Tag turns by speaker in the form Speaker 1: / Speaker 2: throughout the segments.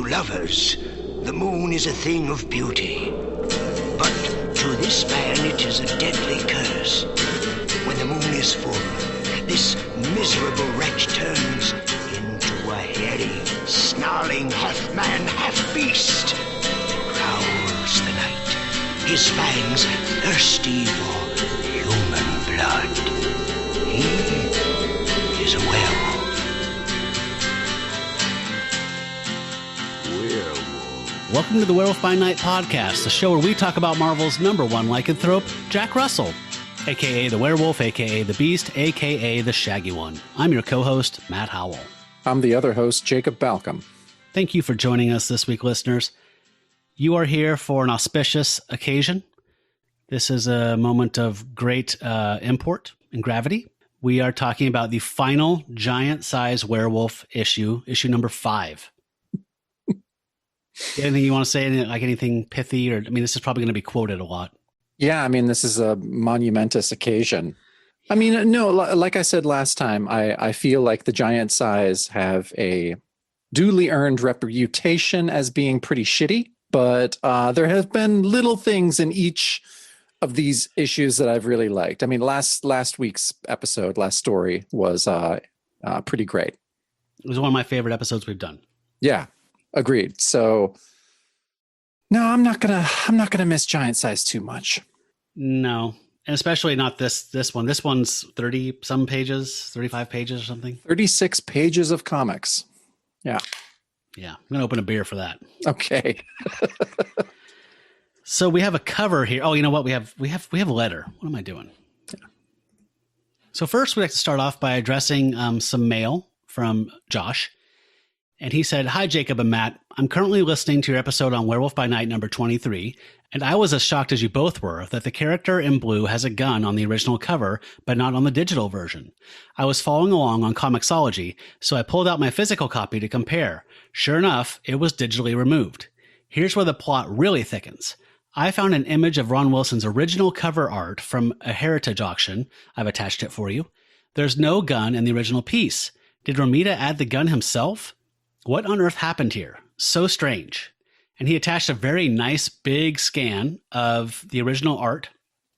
Speaker 1: lovers, the moon is a thing of beauty. But to this man it is a deadly curse. When the moon is full, this miserable wretch turns into a hairy, snarling half-man, half-beast. Prowls the night, his fangs thirsty for human blood. He is a werewolf.
Speaker 2: Welcome to the Werewolf by Night podcast, the show where we talk about Marvel's #1 lycanthrope, Jack Russell, a.k.a. the Werewolf, a.k.a. the Beast, a.k.a. the Shaggy One. I'm your co-host, Matt Howell.
Speaker 3: I'm the other host, Jacob Balcom.
Speaker 2: Thank you for joining us this week, listeners. You are here for an auspicious occasion. This is a moment of great import and gravity. We are talking about the final giant-size werewolf issue number 5. Anything you want to say, like anything pithy? Or, I mean, this is probably going to be quoted a lot.
Speaker 3: Yeah, I mean, this is a monumentous occasion. I mean, no, like I said last time, I feel like the giant size have a duly earned reputation as being pretty shitty, but there have been little things in each of these issues that I've really liked. I mean, last week's episode, last story was pretty great.
Speaker 2: It was one of my favorite episodes we've done.
Speaker 3: Yeah. Agreed. So, no, I'm not gonna miss giant size too much.
Speaker 2: No, and especially not this one. This one's 30 some pages, 35 pages or something.
Speaker 3: 36 pages of comics. Yeah.
Speaker 2: I'm gonna open a beer for that.
Speaker 3: Okay.
Speaker 2: So we have a cover here. Oh, you know what? We have a letter. What am I doing? Yeah. So first, we'd like to start off by addressing some mail from Josh. And he said, "Hi, Jacob and Matt. I'm currently listening to your episode on Werewolf by Night number 23, and I was as shocked as you both were that the character in blue has a gun on the original cover, but not on the digital version. I was following along on Comixology, so I pulled out my physical copy to compare. Sure enough, it was digitally removed. Here's where the plot really thickens. I found an image of Ron Wilson's original cover art from a heritage auction. I've attached it for you. There's no gun in the original piece. Did Romita add the gun himself? What on earth happened here? So strange." And he attached a very nice big scan of the original art.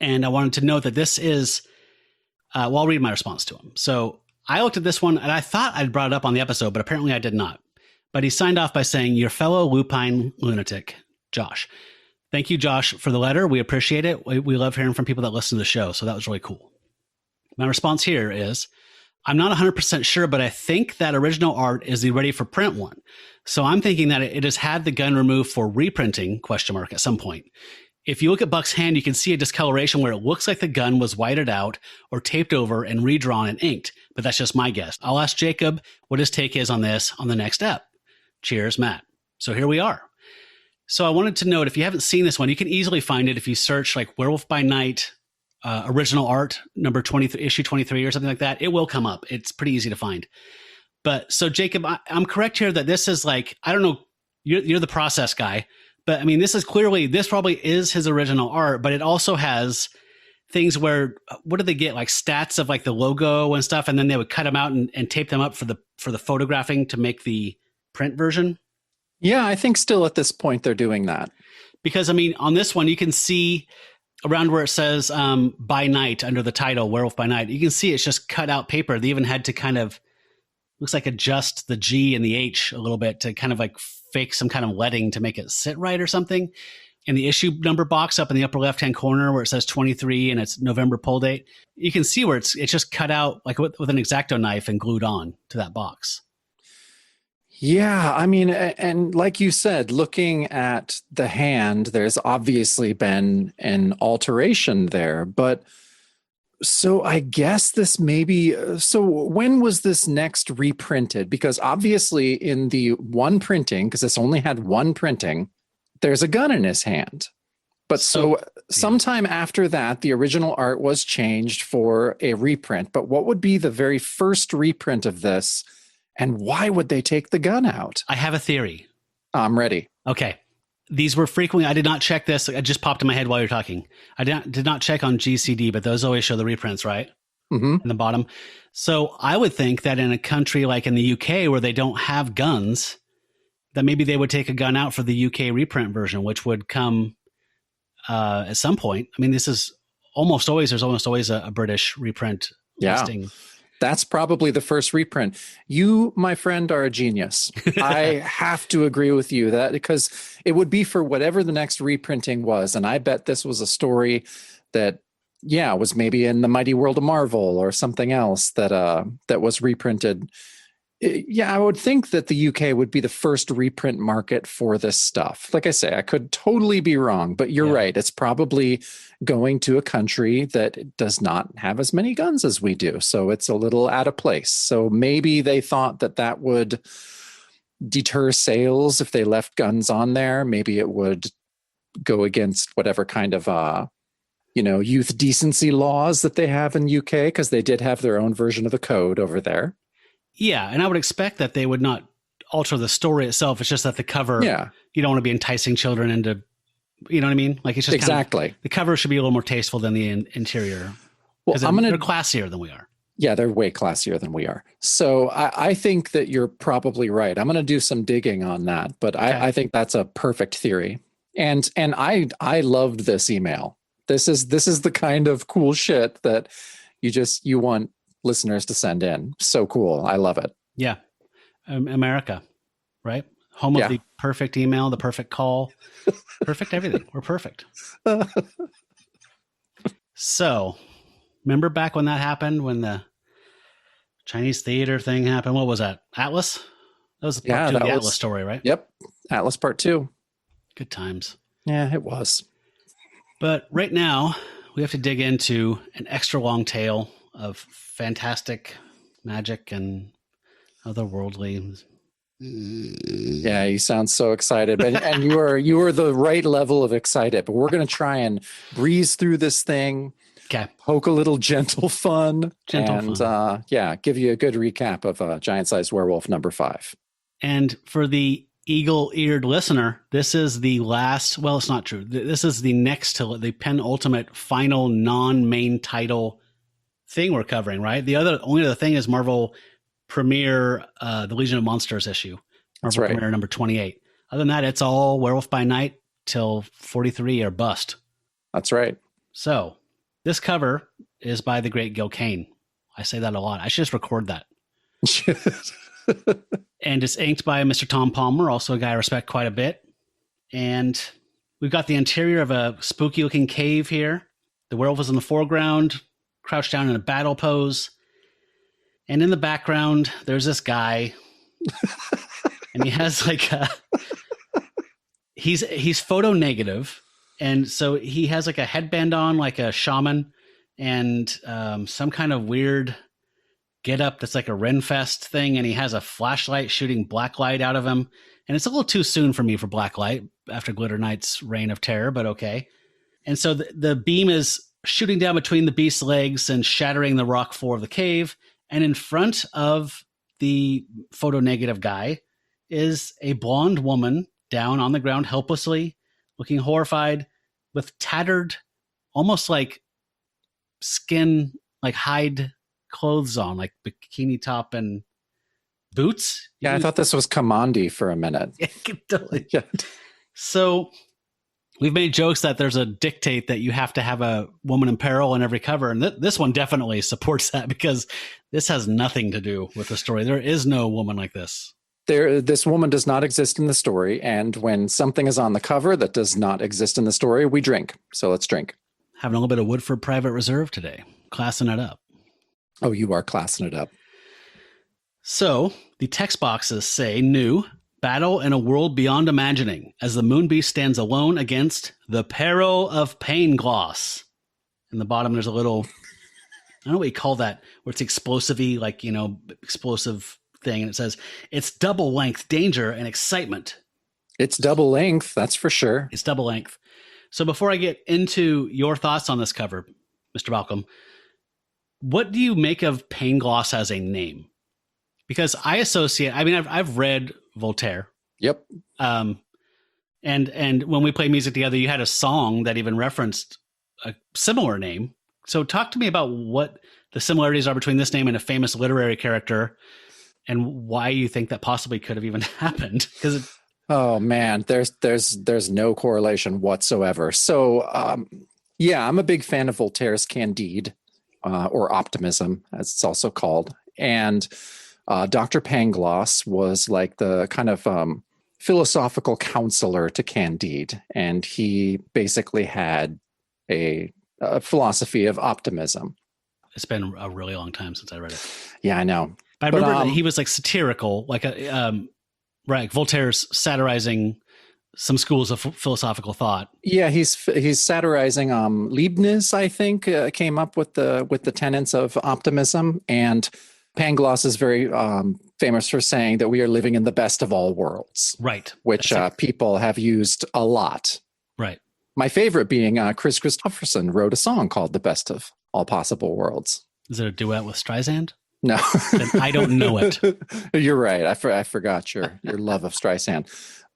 Speaker 2: And I wanted to note that this is, well, I'll read my response to him. So I looked at this one and I thought I'd brought it up on the episode, but apparently I did not. But he signed off by saying, "Your fellow lupine lunatic, Josh." Thank you, Josh, for the letter. We appreciate it. We love hearing from people that listen to the show. So that was really cool. My response here is, I'm not 100% sure, but I think that original art is the ready for print one. So I'm thinking that it has had the gun removed for reprinting, ? At some point. If you look at Buck's hand, you can see a discoloration where it looks like the gun was whited out or taped over and redrawn and inked, but that's just my guess. I'll ask Jacob what his take is on this on the next ep. Cheers, Matt. So here we are. So I wanted to note, if you haven't seen this one, you can easily find it if you search like Werewolf by Night original art number 23, issue 23 or something like that. It will come up. It's pretty easy to find. But so Jacob, I'm correct here that this is like, I don't know, you're the process guy, but I mean, this probably is his original art, but it also has things where, what did they get? Like stats of like the logo and stuff. And then they would cut them out and tape them up for the photographing to make the print version.
Speaker 3: Yeah, I think still at this point they're doing that.
Speaker 2: Because I mean, on this one, you can see around where it says by night under the title Werewolf by Night, you can see it's just cut out paper. They even had to kind of, looks like adjust the G and the H a little bit to kind of like fake some kind of leading to make it sit right or something. In the issue number box up in the upper left-hand corner where it says 23 and it's November pull date, you can see where it's just cut out like with an X-Acto knife and glued on to that box.
Speaker 3: Yeah, I mean, and like you said, looking at the hand, there's obviously been an alteration there. But so I guess this maybe, so when was this next reprinted? Because obviously in the one printing, because this only had one printing, there's a gun in his hand. But so sometime after that, the original art was changed for a reprint. But what would be the very first reprint of this? And why would they take the gun out?
Speaker 2: I have a theory.
Speaker 3: I'm ready.
Speaker 2: Okay. These were frequently, I did not check this. It just popped in my head while you're talking. I did not check on GCD, but those always show the reprints, right?
Speaker 3: Mm-hmm.
Speaker 2: In the bottom. So I would think that in a country like in the UK where they don't have guns, that maybe they would take a gun out for the UK reprint version, which would come at some point. I mean, there's almost always a British reprint listing.
Speaker 3: That's probably the first reprint. You, my friend, are a genius. I have to agree with you that because it would be for whatever the next reprinting was. And I bet this was a story that, was maybe in the Mighty World of Marvel or something else that was reprinted. I would think that the UK would be the first reprint market for this stuff. Like I say, I could totally be wrong, but you're right. It's probably going to a country that does not have as many guns as we do. So it's a little out of place. So maybe they thought that would deter sales if they left guns on there. Maybe it would go against whatever kind of, youth decency laws that they have in UK, because they did have their own version of the code over there.
Speaker 2: Yeah, and I would expect that they would not alter the story itself. It's just that the cover, you don't want to be enticing children into, you know what I mean? Like, it's just
Speaker 3: exactly.
Speaker 2: The cover should be a little more tasteful than the interior.
Speaker 3: Well,
Speaker 2: they're classier than we are.
Speaker 3: Yeah, they're way classier than we are. So I think that you're probably right. I'm going to do some digging on that, but okay. I think that's a perfect theory. And I loved this email. This is the kind of cool shit that you want listeners to send in. So cool. I love it. Yeah.
Speaker 2: America, right? Home of the perfect email, the perfect call, perfect everything. We're perfect. So, remember back when that happened, when the Chinese theater thing happened? What was that? Atlas? That was part 2 of the Atlas story, right?
Speaker 3: Yep. Atlas part 2.
Speaker 2: Good times.
Speaker 3: Yeah, it was. But
Speaker 2: right now, we have to dig into an extra long tale of fantastic magic and otherworldly.
Speaker 3: Yeah, you sound so excited, and you are the right level of excited. But we're going to try and breeze through this thing.
Speaker 2: Okay,
Speaker 3: poke a little gentle fun, give you a good recap of Giant-Sized Werewolf number 5.
Speaker 2: And for the eagle-eared listener, this is the last. Well, it's not true. This is the next to the penultimate, final, non-main title thing we're covering, right? The only other thing is Marvel Premiere, the Legion of Monsters issue. Marvel Premiere number 28. Other than that, it's all Werewolf by Night till 43 or bust.
Speaker 3: That's right.
Speaker 2: So this cover is by the great Gil Kane. I say that a lot. I should just record that. And it's inked by Mr. Tom Palmer, also a guy I respect quite a bit. And we've got the interior of a spooky looking cave here. The werewolf is in the foreground, crouched down in a battle pose. And in the background, there's this guy. And he has like he's photo negative. And so he has like a headband on, like a shaman, and some kind of weird get up that's like a Renfest thing. And he has a flashlight shooting black light out of him. And it's a little too soon for me for black light after Glitter Knight's reign of terror, but okay. And so the beam is shooting down between the beast's legs and shattering the rock floor of the cave. And in front of the photo negative guy is a blonde woman down on the ground helplessly, looking horrified, with tattered, almost like skin, like hide clothes on, like bikini top and boots.
Speaker 3: Yeah, I thought this was Commandi for a minute.
Speaker 2: Totally. Yeah. So we've made jokes that there's a dictate that you have to have a woman in peril in every cover. And this one definitely supports that, because this has nothing to do with the story. There is no woman like this.
Speaker 3: This woman does not exist in the story. And when something is on the cover that does not exist in the story, we drink. So let's drink.
Speaker 2: Having a little bit of Woodford Private Reserve today. Classing it up.
Speaker 3: Oh, you are classing it up.
Speaker 2: So the text boxes say, new, battle in a world beyond imagining, as the Moonbeast stands alone against the Peril of Paingloss. In the bottom, there's a little, I don't know what you call that, where it's explosive-y, like, explosive thing. And it says, it's double length danger and excitement.
Speaker 3: It's double length, that's for sure.
Speaker 2: It's double length. So before I get into your thoughts on this cover, Mr. Malcolm, what do you make of Paingloss as a name? Because I associate, I've read Voltaire.
Speaker 3: Yep.
Speaker 2: And when we play music together, you had a song that even referenced a similar name. So talk to me about what the similarities are between this name and a famous literary character, and why you think that possibly could have even happened. Because
Speaker 3: Oh man, there's no correlation whatsoever. So yeah, I'm a big fan of Voltaire's Candide, or Optimism, as it's also called. And Dr. Paingloss was like the kind of philosophical counselor to Candide, and he basically had a philosophy of optimism.
Speaker 2: It's been a really long time since I read it.
Speaker 3: Yeah, I know.
Speaker 2: But I remember that he was like satirical, like right, Voltaire's satirizing some schools of philosophical thought.
Speaker 3: Yeah, he's satirizing. Leibniz, I think, came up with the tenets of optimism, and Pangloss is very famous for saying that we are living in the best of all worlds,
Speaker 2: right?
Speaker 3: Which people have used a lot,
Speaker 2: right?
Speaker 3: My favorite being Chris Christopherson wrote a song called "The Best of All Possible Worlds."
Speaker 2: Is it a duet with Streisand?
Speaker 3: No,
Speaker 2: then I don't know it.
Speaker 3: You're right. I forgot your love of Streisand.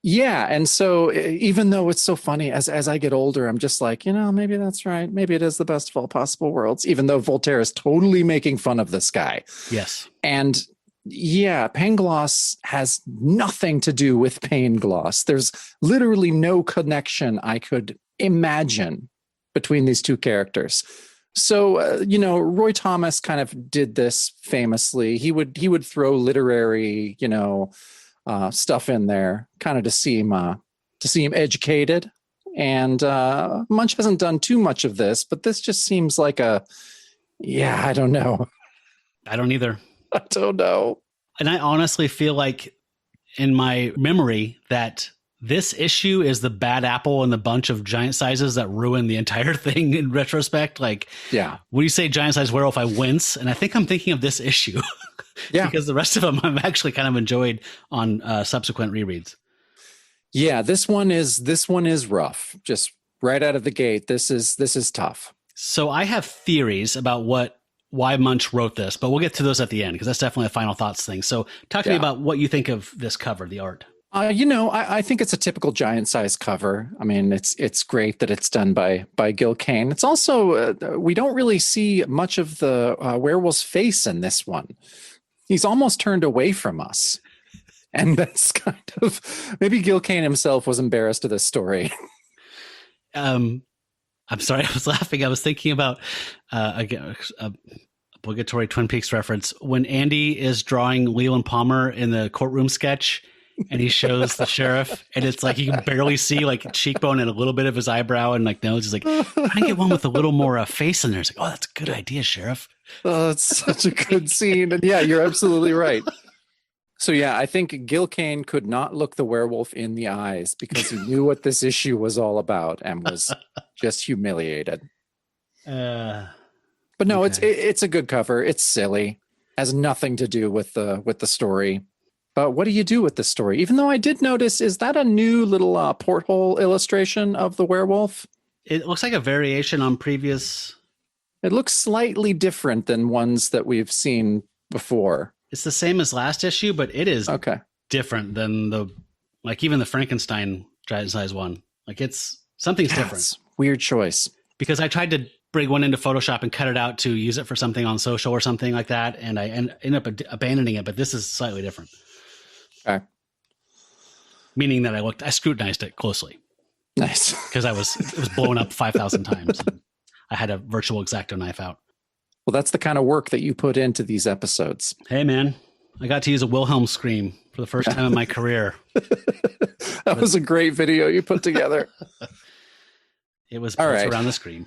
Speaker 3: Yeah, and so even though it's so funny, as I get older, I'm just like, maybe that's right. Maybe it is the best of all possible worlds, even though Voltaire is totally making fun of this guy.
Speaker 2: Yes.
Speaker 3: And yeah, Pangloss has nothing to do with Paingloss. There's literally no connection I could imagine between these two characters. So, Roy Thomas kind of did this famously. He would throw literary, stuff in there, kind of to seem educated. And Munch hasn't done too much of this, but this just seems like I don't know.
Speaker 2: I don't either.
Speaker 3: I don't know.
Speaker 2: And I honestly feel like in my memory that this issue is the bad apple in the bunch of giant sizes that ruin the entire thing in retrospect. Like, yeah, when you say giant size werewolf, I wince. And I think I'm thinking of this issue. Yeah, because the rest of them I've actually kind of enjoyed on subsequent rereads.
Speaker 3: Yeah, this one is rough. Just right out of the gate, this is tough.
Speaker 2: So I have theories about why Munch wrote this, but we'll get to those at the end because that's definitely a final thoughts thing. So talk to me about what you think of this cover, the art.
Speaker 3: I think it's a typical giant size cover. I mean, it's great that it's done by Gil Kane. It's also we don't really see much of the werewolf's face in this one. He's almost turned away from us. And that's kind of, maybe Gil Kane himself was embarrassed of this story.
Speaker 2: I'm sorry, I was laughing. I was thinking about a obligatory Twin Peaks reference. When Andy is drawing Leland Palmer in the courtroom sketch and he shows the sheriff and it's like you can barely see like cheekbone and a little bit of his eyebrow and like nose. He's like, trying to get one with a little more face in there. It's like, oh, that's a good idea, Sheriff.
Speaker 3: Oh, it's such a good scene. And yeah, you're absolutely right. So yeah, I think Gil Kane could not look the werewolf in the eyes because he knew what this issue was all about and was just humiliated. But no, okay. It's a good cover. It's silly. Has nothing to do with the story. But what do you do with the story? Even though I did notice, is that a new little porthole illustration of the werewolf?
Speaker 2: It looks like a variation on previous.
Speaker 3: It looks slightly different than ones that we've seen before.
Speaker 2: It's the same as last issue, but it is different than even the Frankenstein giant size one. Like something's different.
Speaker 3: It's weird choice.
Speaker 2: Because I tried to bring one into Photoshop and cut it out to use it for something on social or something like that. And I end up abandoning it, but this is slightly different.
Speaker 3: Okay.
Speaker 2: Meaning that I scrutinized it closely.
Speaker 3: Nice.
Speaker 2: Because it was blown up 5,000 times. I had a virtual X-Acto knife out.
Speaker 3: Well, that's the kind of work that you put into these episodes.
Speaker 2: Hey, man, I got to use a Wilhelm scream for the first time in my career.
Speaker 3: That was a great video you put together.
Speaker 2: It was around the screen.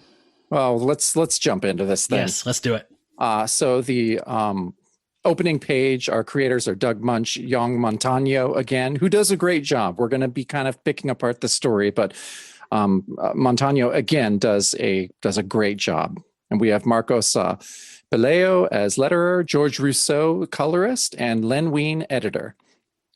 Speaker 3: Well, let's jump into this thing.
Speaker 2: Yes, let's do it.
Speaker 3: So the opening page, our creators are Doug Munch, Young Montano again, who does a great job. We're going to be kind of picking apart the story, but Montano again does a great job. And we have Marcos Pelayo as letterer, George Rousseau colorist, and Len Wein editor.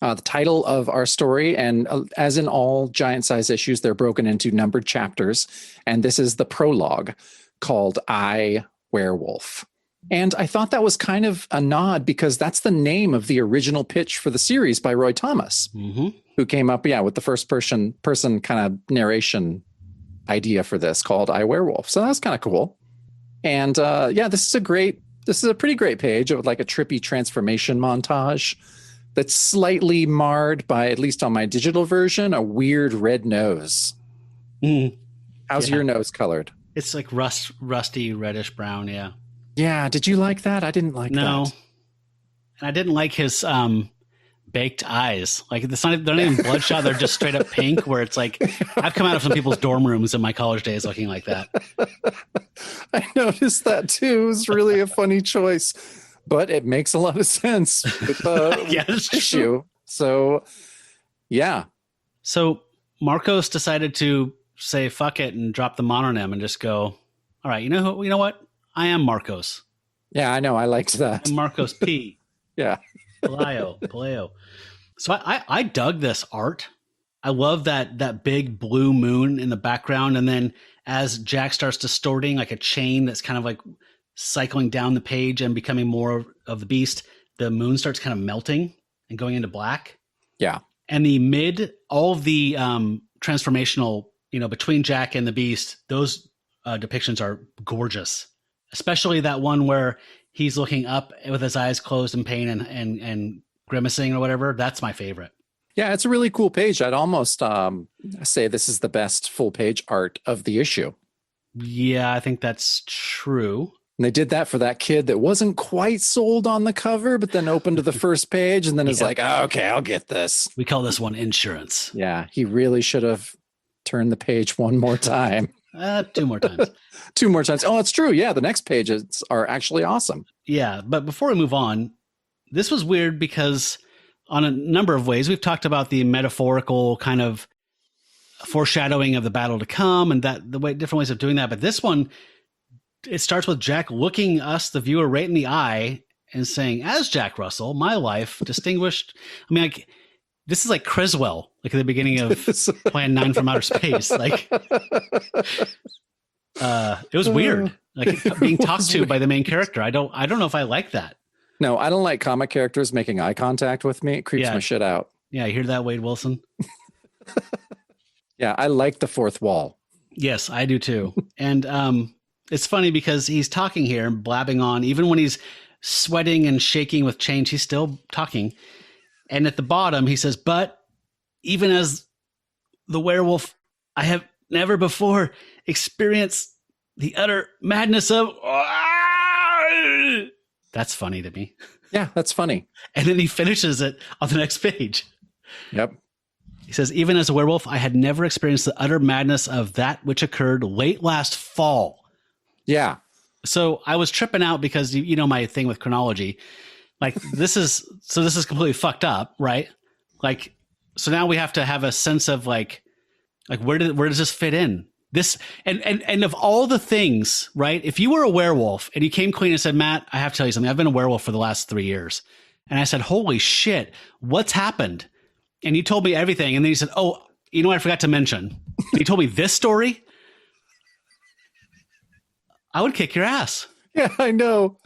Speaker 3: The title of our story, and as in all giant size issues, they're broken into numbered chapters. And this is the prologue called I, Werewolf. And I thought that was kind of a nod because that's the name of the original pitch for the series by Roy Thomas, who came up, with the first person kind of narration idea for this called I, Werewolf. So that's kind of cool. And this is a pretty great page of like a trippy transformation montage that's slightly marred by, at least on my digital version, a weird red nose. How's your nose colored?
Speaker 2: It's like rusty, reddish brown. Yeah.
Speaker 3: Yeah. Did you like that? I didn't like
Speaker 2: No.
Speaker 3: that.
Speaker 2: And I didn't like his baked eyes. Like they're not even bloodshot. They're just straight up pink, where it's like, I've come out of some people's dorm rooms in my college days looking like that.
Speaker 3: I noticed that too. It was really a funny choice, but it makes a lot of sense with the
Speaker 2: Yeah, that's
Speaker 3: issue.
Speaker 2: true.
Speaker 3: So, yeah.
Speaker 2: So Marcos decided to say fuck it and drop the mononym and just go, all right, you know what? I am Marcos.
Speaker 3: Yeah, I know. I liked that.
Speaker 2: I'm Marcos P.
Speaker 3: Yeah.
Speaker 2: Paleo. So I dug this art. I love that big blue moon in the background. And then as Jack starts distorting like a chain that's kind of like cycling down the page and becoming more of the beast, the moon starts kind of melting and going into black.
Speaker 3: Yeah.
Speaker 2: And all of the transformational, between Jack and the beast, those depictions are gorgeous. Especially that one where he's looking up with his eyes closed in pain and grimacing or whatever. That's my favorite.
Speaker 3: Yeah, it's a really cool page. I'd almost say this is the best full page art of the issue.
Speaker 2: Yeah, I think that's true.
Speaker 3: And they did that for that kid that wasn't quite sold on the cover, but then opened to the first page and then is like, oh, okay, I'll get this.
Speaker 2: We call this one insurance.
Speaker 3: Yeah, he really should have turned the page one more time.
Speaker 2: 2 more times.
Speaker 3: 2 more times. Oh, it's true. Yeah, the next pages are actually awesome.
Speaker 2: Yeah, but before we move on, this was weird because on a number of ways, we've talked about the metaphorical kind of foreshadowing of the battle to come and that different ways of doing that. But this one, it starts with Jack looking us, the viewer, right in the eye and saying, as Jack Russell, my life distinguished. I mean, like, this is like Criswell, like at the beginning of Plan 9 from Outer Space. Like, it was weird, like being talked to by the main character. I don't know if I like that.
Speaker 3: No, I don't like comic characters making eye contact with me. It creeps my shit out.
Speaker 2: Yeah, you hear that, Wade Wilson?
Speaker 3: Yeah, I like the fourth wall.
Speaker 2: Yes, I do too. And it's funny because he's talking here and blabbing on. Even when he's sweating and shaking with change, he's still talking. And at the bottom, he says, but even as the werewolf, I have never before experienced the utter madness of... That's funny to me.
Speaker 3: Yeah, that's funny.
Speaker 2: And then he finishes it on the next page.
Speaker 3: Yep.
Speaker 2: He says, even as a werewolf, I had never experienced the utter madness of that which occurred late last fall.
Speaker 3: Yeah.
Speaker 2: So I was tripping out because you know my thing with chronology. Like this is completely fucked up, right? Like, so now we have to have a sense of like where does this fit in? This and of all the things, right? If you were a werewolf and you came clean and said, Matt, I have to tell you something. I've been a werewolf for the last 3 years. And I said, holy shit, what's happened? And you told me everything. And then you said, oh, you know what I forgot to mention? And you told me this story. I would kick your ass.
Speaker 3: Yeah, I know.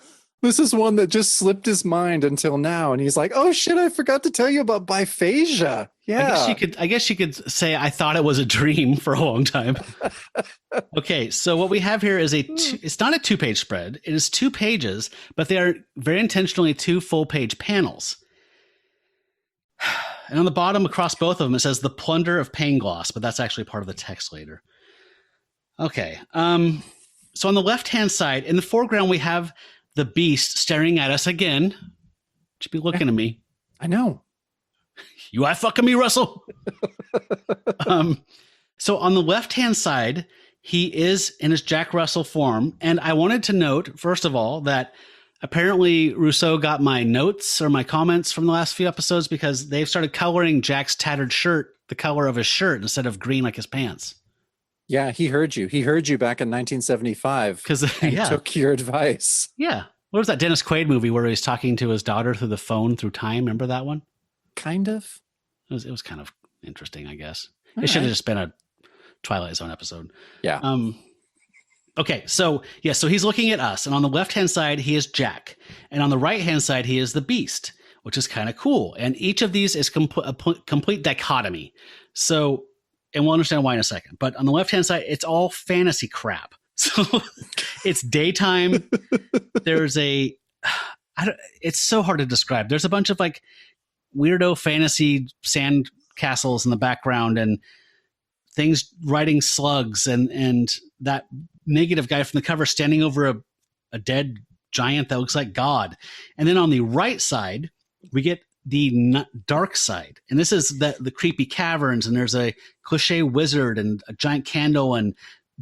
Speaker 3: This is one that just slipped his mind until now. And he's like, oh shit, I forgot to tell you about biphasia. Yeah.
Speaker 2: I guess you could say I thought it was a dream for a long time. Okay, so what we have here is it's not a 2-page spread. It is 2 pages, but they are very intentionally 2 full-page panels. And on the bottom across both of them, it says the plunder of Paingloss, but that's actually part of the text later. Okay. So on the left-hand side, in the foreground, we have the beast staring at us again. Should be looking at me.
Speaker 3: I know.
Speaker 2: You eye fucking me, Russell. So on the left-hand side, he is in his Jack Russell form. And I wanted to note, first of all, that apparently Rousseau got my notes or my comments from the last few episodes because they've started coloring Jack's tattered shirt the color of his shirt instead of green like his pants.
Speaker 3: Yeah, he heard you. He heard you back in 1975 and took your advice.
Speaker 2: Yeah. What was that Dennis Quaid movie where he was talking to his daughter through the phone through time? Remember that one?
Speaker 3: Kind of.
Speaker 2: It was kind of interesting, I guess. It should have just been a Twilight Zone episode.
Speaker 3: Yeah.
Speaker 2: Okay, so he's looking at us, and on the left-hand side, he is Jack. And on the right-hand side, he is the Beast, which is kind of cool. And each of these is a complete dichotomy. So, and we'll understand why in a second. But on the left-hand side, it's all fantasy crap. So it's daytime. There's it's so hard to describe. There's a bunch of like weirdo fantasy sand castles in the background and things riding slugs and that negative guy from the cover standing over a dead giant that looks like God. And then on the right side, we get the dark side. And this is the creepy caverns, and there's a cliche wizard and a giant candle and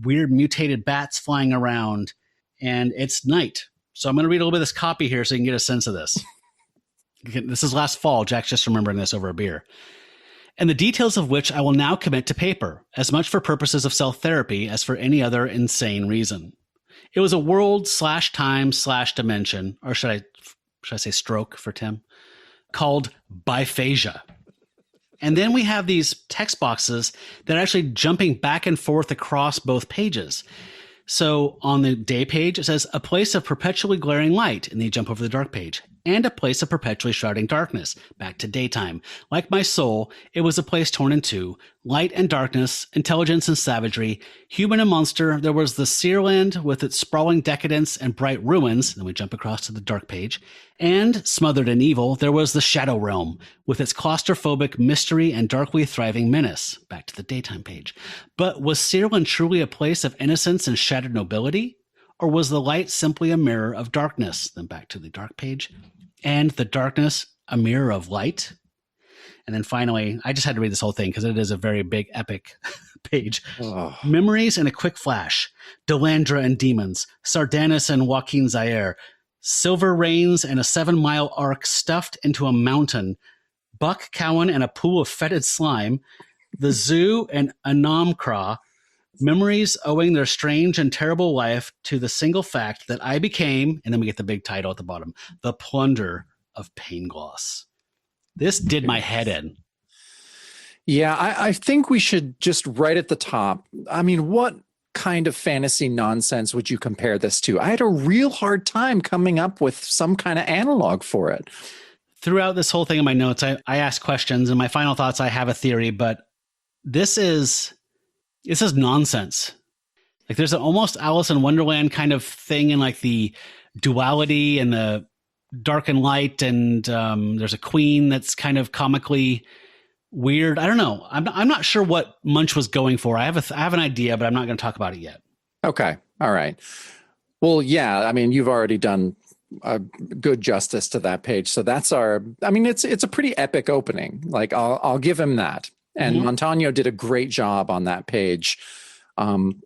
Speaker 2: weird mutated bats flying around. And it's night. So I'm going to read a little bit of this copy here so you can get a sense of this. This is last fall. Jack's just remembering this over a beer. And the details of which I will now commit to paper, as much for purposes of self-therapy as for any other insane reason. It was a world/time/dimension, or should I say stroke for Tim, called biphasia. And then we have these text boxes that are actually jumping back and forth across both pages. So on the day page, it says a place of perpetually glaring light, and then you jump over the dark page, and a place of perpetually shrouding darkness, back to daytime. Like my soul, it was a place torn in two, light and darkness, intelligence and savagery, human and monster. There was the Searland with its sprawling decadence and bright ruins, then we jump across to the dark page, and smothered in evil, there was the Shadow Realm with its claustrophobic mystery and darkly thriving menace, back to the daytime page. But was Searland truly a place of innocence and shattered nobility? Or was the light simply a mirror of darkness? Then back to the dark page. And the darkness, a mirror of light? And then finally, I just had to read this whole thing because it is a very big, epic page. Oh. Memories in a quick flash. Delandra and demons. Sardanis and Joaquin Zaire. Silver rains and a 7-mile arc stuffed into a mountain. Buck Cowan and a pool of fetid slime. The zoo and Anamkra. Memories owing their strange and terrible life to the single fact that I became, and then we get the big title at the bottom, the plunder of Paingloss. This did my head in.
Speaker 3: Yeah, I think we should just right at the top. I mean, what kind of fantasy nonsense would you compare this to? I had a real hard time coming up with some kind of analog for it.
Speaker 2: Throughout this whole thing in my notes, I asked questions, and my final thoughts, I have a theory, but this is nonsense. Like there's an almost Alice in Wonderland kind of thing in like the duality and the dark and light, and there's a queen that's kind of comically weird. I don't know. I'm not sure what Munch was going for. I have an idea, but I'm not going to talk about it yet.
Speaker 3: Okay. All right. Well, yeah. I mean, you've already done a good justice to that page. So that's it's a pretty epic opening. Like I'll give him that. And Montano did a great job on that page,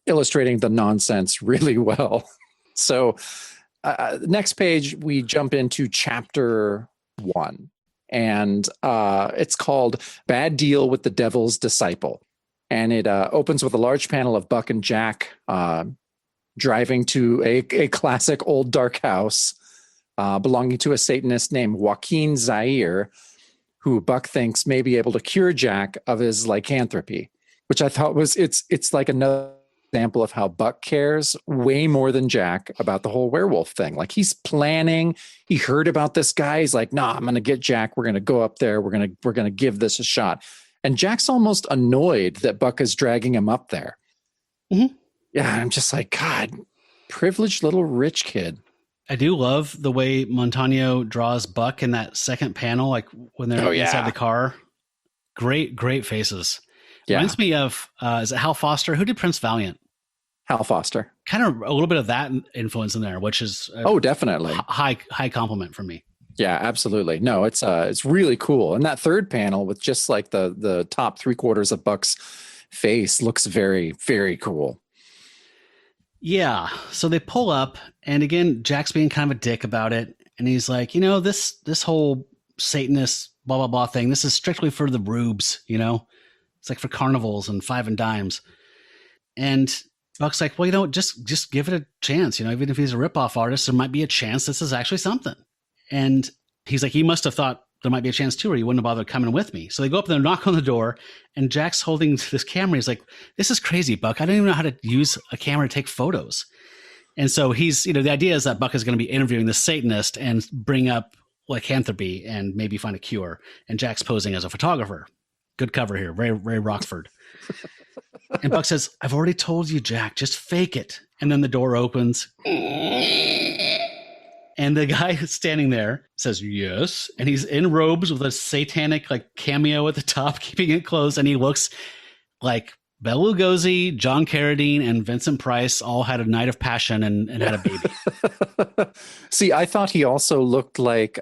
Speaker 3: illustrating the nonsense really well. So next page, we jump into chapter 1. And it's called Bad Deal with the Devil's Disciple. And it opens with a large panel of Buck and Jack driving to a classic old dark house belonging to a Satanist named Joaquin Zaire, who Buck thinks may be able to cure Jack of his lycanthropy, which I thought was, it's like another example of how Buck cares way more than Jack about the whole werewolf thing. Like he's planning, he heard about this guy. He's like, nah, I'm going to get Jack. We're going to go up there. We're going to give this a shot. And Jack's almost annoyed that Buck is dragging him up there. Mm-hmm. Yeah. I'm just like, God, privileged little rich kid.
Speaker 2: I do love the way Montano draws Buck in that second panel, like when they're inside the car. Great faces. Yeah. Reminds me of, is it Hal Foster? Who did Prince Valiant?
Speaker 3: Hal Foster.
Speaker 2: Kind of a little bit of that influence in there, which is
Speaker 3: definitely
Speaker 2: high compliment from me.
Speaker 3: Yeah, absolutely. No, it's really cool. And that third panel with just like the top 3/4 of Buck's face looks very, very cool.
Speaker 2: Yeah. So they pull up, and again, Jack's being kind of a dick about it. And he's like, this whole Satanist blah, blah, blah thing, this is strictly for the rubes, It's like for carnivals and five and dimes. And Buck's like, well, just give it a chance. Even if he's a ripoff artist, there might be a chance this is actually something. And he's like, he must have thought there might be a chance too, or he wouldn't have bothered coming with me. So they go up and they knock on the door, and Jack's holding this camera. He's like, this is crazy, Buck. I don't even know how to use a camera to take photos. And so he's, the idea is that Buck is going to be interviewing the Satanist and bring up lycanthropy and maybe find a cure. And Jack's posing as a photographer. Good cover here. Ray Rockford. And Buck says, I've already told you, Jack, just fake it. And then the door opens. And the guy who's standing there says, yes. And he's in robes with a satanic like cameo at the top, keeping it closed. And he looks like Bela Lugosi, John Carradine, and Vincent Price all had a night of passion and had a baby.
Speaker 3: See, I thought he also looked like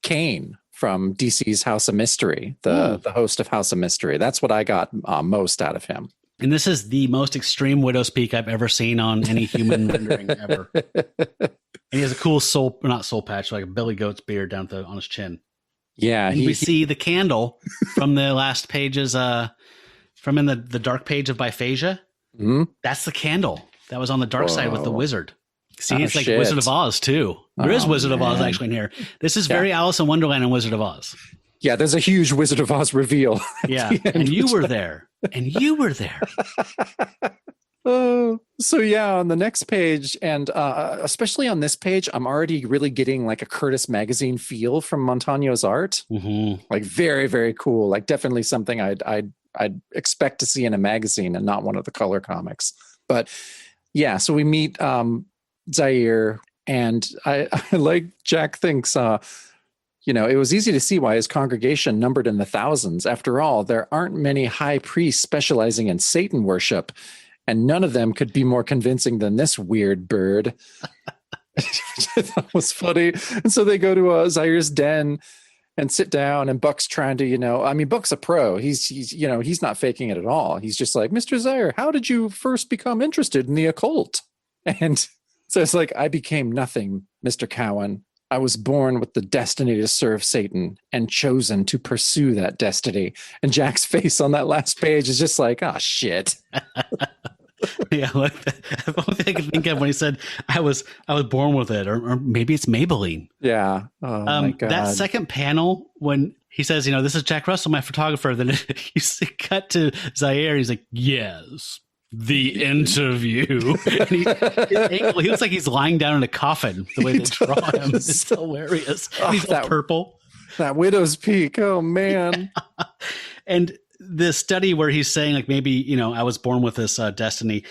Speaker 3: Kane from DC's House of Mystery, the host of House of Mystery. That's what I got most out of him.
Speaker 2: And this is the most extreme widow's peak I've ever seen on any human rendering ever. And he has a cool not soul patch, like a Billy Goat's beard down on his chin.
Speaker 3: Yeah.
Speaker 2: And we see the candle from the last pages, from in the dark page of Biphasia. Mm-hmm. That's the candle that was on the dark side with the wizard. See, it's like shit. Wizard of Oz, too. There is Wizard of Oz actually in here. This is very Alice in Wonderland and Wizard of Oz.
Speaker 3: Yeah, there's a huge Wizard of Oz reveal.
Speaker 2: Yeah, and you were there. And you were there.
Speaker 3: So yeah, on the next page, and especially on this page, I'm already really getting like a Curtis magazine feel from Montagno's art. Mm-hmm. Like very, very cool. Like definitely something I'd expect to see in a magazine and not one of the color comics. But yeah, so we meet Zaire, and I like Jack thinks it was easy to see why his congregation numbered in the thousands. After all, there aren't many high priests specializing in Satan worship, and none of them could be more convincing than this weird bird. Which I thought was funny. And so they go to Zaire's den and sit down, and Buck's trying to, Buck's a pro. He's not faking it at all. He's just like, Mr. Zaire, how did you first become interested in the occult? And so it's like, I became nothing, Mr. Cowan. I was born with the destiny to serve Satan and chosen to pursue that destiny. And Jack's face on that last page is just like, oh, shit.
Speaker 2: Yeah, like the only thing I could think of when he said, I was born with it, or maybe it's Maybelline.
Speaker 3: Yeah. Oh, my God.
Speaker 2: That second panel when he says, this is Jack Russell, my photographer, then you see cut to Zaire. He's like, yes. The interview. And he looks like he's lying down in a coffin the way they draw him. It's hilarious. Oh, he's all purple.
Speaker 3: That widow's peak. Oh, man.
Speaker 2: Yeah. And the study where he's saying, like, maybe, I was born with this destiny.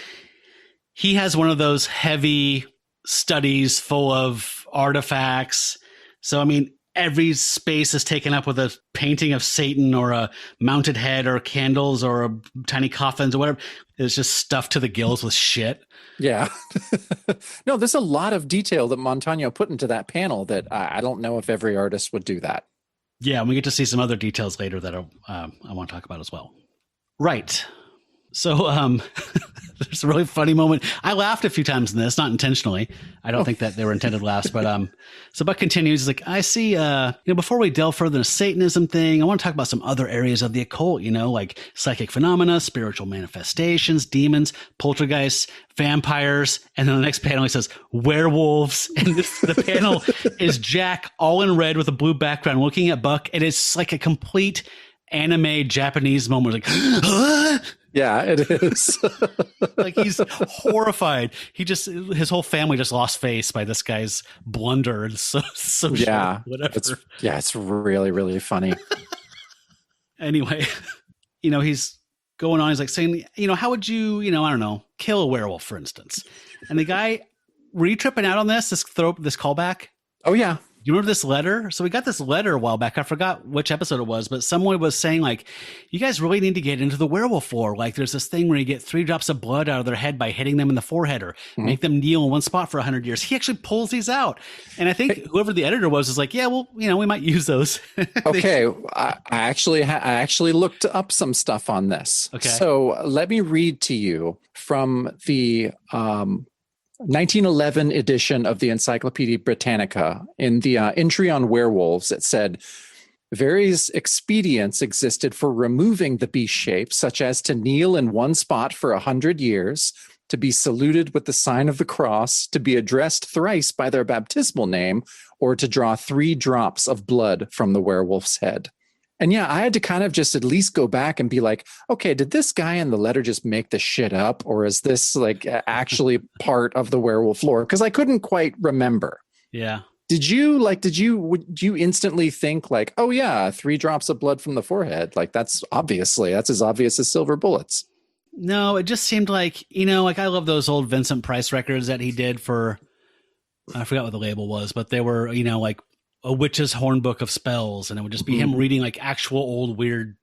Speaker 2: He has one of those heavy studies full of artifacts. So, every space is taken up with a painting of Satan or a mounted head or candles or a tiny coffins or whatever. It's just stuffed to the gills with shit.
Speaker 3: Yeah. No, there's a lot of detail that Montagno put into that panel that I don't know if every artist would do that.
Speaker 2: Yeah, and we get to see some other details later that I want to talk about as well. Right. So there's a really funny moment. I laughed a few times in this, not intentionally. I don't think that they were intended laughs, but so Buck continues. He's like, I see, before we delve further into Satanism thing, I want to talk about some other areas of the occult, like psychic phenomena, spiritual manifestations, demons, poltergeists, vampires. And then the next panel, he says, werewolves. And the panel is Jack all in red with a blue background looking at Buck. And it's like a complete anime Japanese moment. Like, huh?
Speaker 3: Yeah, it is.
Speaker 2: Like he's horrified. His whole family just lost face by this guy's blunder. And so
Speaker 3: yeah,
Speaker 2: whatever.
Speaker 3: It's really, really funny.
Speaker 2: Anyway, he's going on. He's like saying, how would you, I don't know, kill a werewolf, for instance? And the guy, were you tripping out on this callback?
Speaker 3: Oh yeah.
Speaker 2: You remember this letter? So we got this letter a while back. I forgot which episode it was, but someone was saying like, you guys really need to get into the werewolf lore. Like there's this thing where you get 3 drops of blood out of their head by hitting them in the forehead or make them kneel in one spot for 100 years. He actually pulls these out. And I think whoever the editor was is like, yeah, well, we might use those.
Speaker 3: Okay. I actually looked up some stuff on this.
Speaker 2: Okay.
Speaker 3: So let me read to you from the 1911 edition of the Encyclopedia Britannica. In the entry on werewolves, it said, various expedients existed for removing the beast shape, such as to kneel in one spot for 100 years, to be saluted with the sign of the cross, to be addressed thrice by their baptismal name, or to draw 3 drops of blood from the werewolf's head. And yeah, I had to kind of just at least go back and be like, okay, did this guy in the letter just make this shit up? Or is this like actually part of the werewolf lore? Because I couldn't quite remember.
Speaker 2: Yeah.
Speaker 3: Would you instantly think like, oh yeah, 3 drops of blood from the forehead? Like that's as obvious as silver bullets.
Speaker 2: No, it just seemed like, like I love those old Vincent Price records that he did for I forgot what the label was, but they were, like a witch's hornbook of spells. And it would just be him reading like actual old weird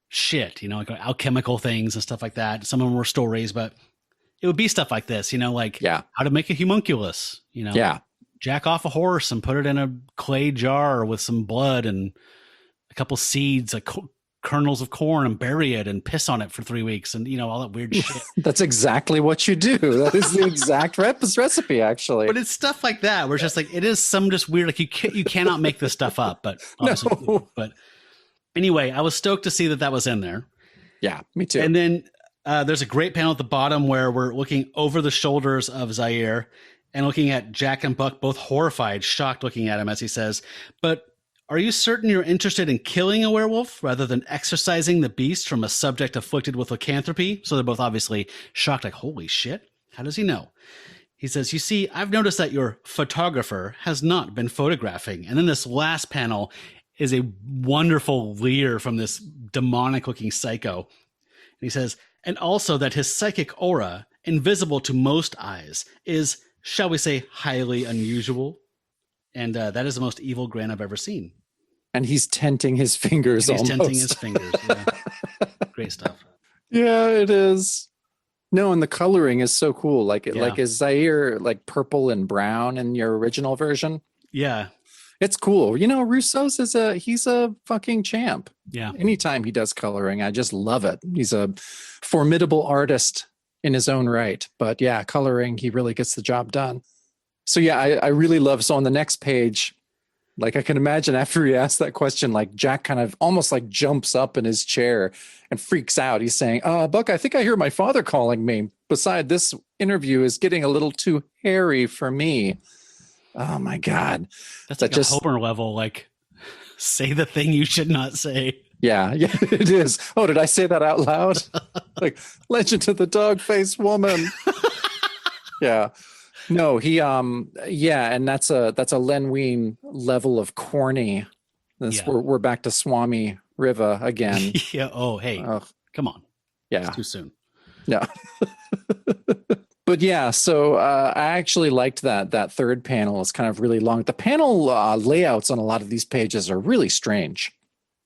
Speaker 2: shit, like alchemical things and stuff like that. Some of them were stories, but it would be stuff like this, like how to make a homunculus, jack off a horse and put it in a clay jar with some blood and a couple seeds, like kernels of corn, and bury it and piss on it for 3 weeks, and all that weird shit.
Speaker 3: That's exactly what you do. That is the exact recipe, actually.
Speaker 2: But it's stuff like that where it's just like it is some just weird, like you cannot make this stuff up. But
Speaker 3: no.
Speaker 2: But anyway, I was stoked to see that was in there.
Speaker 3: Yeah, me too.
Speaker 2: And then there's a great panel at the bottom where we're looking over the shoulders of Zaire and looking at Jack and Buck, both horrified, shocked, looking at him as he says, "But are you certain you're interested in killing a werewolf rather than exorcising the beast from a subject afflicted with lycanthropy?" So they're both obviously shocked, like, holy shit, how does he know? He says, "You see, I've noticed that your photographer has not been photographing." And then this last panel is a wonderful leer from this demonic-looking psycho. And he says, "And also that his psychic aura, invisible to most eyes, is, shall we say, highly unusual. And that is the most evil grin I've ever seen."
Speaker 3: And he's tenting his fingers.
Speaker 2: He's tenting his fingers. Yeah. Great stuff.
Speaker 3: Yeah, it is. No, and the coloring is so cool. Like is Zaire like purple and brown in your original version?
Speaker 2: Yeah.
Speaker 3: It's cool. Russo's he's a fucking champ.
Speaker 2: Yeah.
Speaker 3: Anytime he does coloring, I just love it. He's a formidable artist in his own right. But yeah, coloring, he really gets the job done. So yeah, I really love, so on the next page, like I can imagine after he asked that question, like Jack kind of almost like jumps up in his chair and freaks out. He's saying, "Buck, I think I hear my father calling me. Besides, this interview is getting a little too hairy for me." Oh my God.
Speaker 2: That's like a Homer level, like say the thing you should not say.
Speaker 3: Yeah, it is. Oh, did I say that out loud? Like Legend of the Dog-Faced Woman. Yeah. No, he and that's a Len Wein level of corny. We're back to Swami Riva again.
Speaker 2: Yeah. Oh, hey. Come on.
Speaker 3: Yeah.
Speaker 2: It's too soon.
Speaker 3: Yeah. But yeah, so I actually liked that third panel is kind of really long. The panel layouts on a lot of these pages are really strange.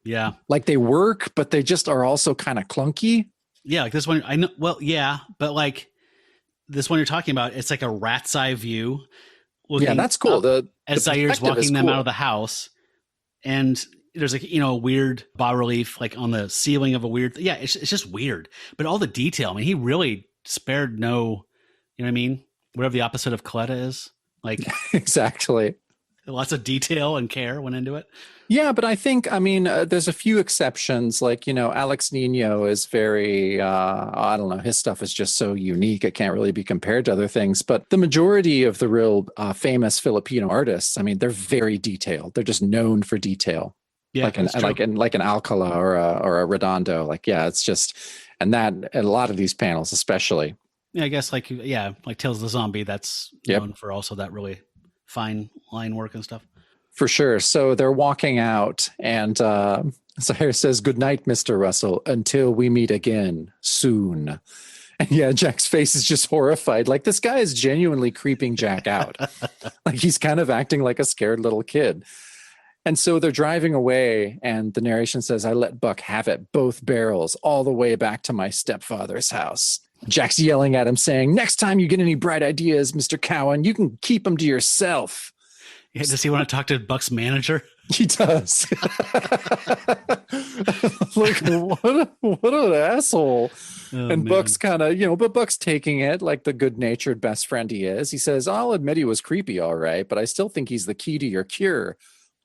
Speaker 2: Yeah.
Speaker 3: Like they work, but they just are also kind of clunky.
Speaker 2: Yeah, like this one, I know. Well, yeah, but like this one you're talking about, it's like a rat's eye view.
Speaker 3: Yeah, that's cool.
Speaker 2: As Zaire's walking them out of the house, and there's like a weird bas relief like on the ceiling of a weird. Yeah, it's just weird, but all the detail. I mean, he really spared no. You know what I mean? Whatever the opposite of Coletta is, like
Speaker 3: exactly.
Speaker 2: Lots of detail and care went into it.
Speaker 3: Yeah, but I think, there's a few exceptions. Like, Alex Nino is very, I don't know, his stuff is just so unique. It can't really be compared to other things. But the majority of the real famous Filipino artists, they're very detailed. They're just known for detail. Yeah, like an Alcala or a Redondo. Like, yeah, it's just, and a lot of these panels, especially.
Speaker 2: Yeah, I guess like Tales of the Zombie, that's known for also that really fine line work and stuff.
Speaker 3: For sure. So they're walking out and Zaire says, "Good night, Mr. Russell, until we meet again soon." And yeah, Jack's face is just horrified. Like this guy is genuinely creeping Jack out. Like he's kind of acting like a scared little kid. And so they're driving away and the narration says, "I let Buck have it, both barrels, all the way back to my stepfather's house." Jack's yelling at him saying, "Next time you get any bright ideas, Mr. Cowan, you can keep them to yourself."
Speaker 2: Yeah, does he want to talk to Buck's manager?
Speaker 3: He does. Like, what an asshole. Oh, and man. Buck's kind of, but Buck's taking it like the good-natured best friend he is. He says, "I'll admit he was creepy, all right, but I still think he's the key to your cure."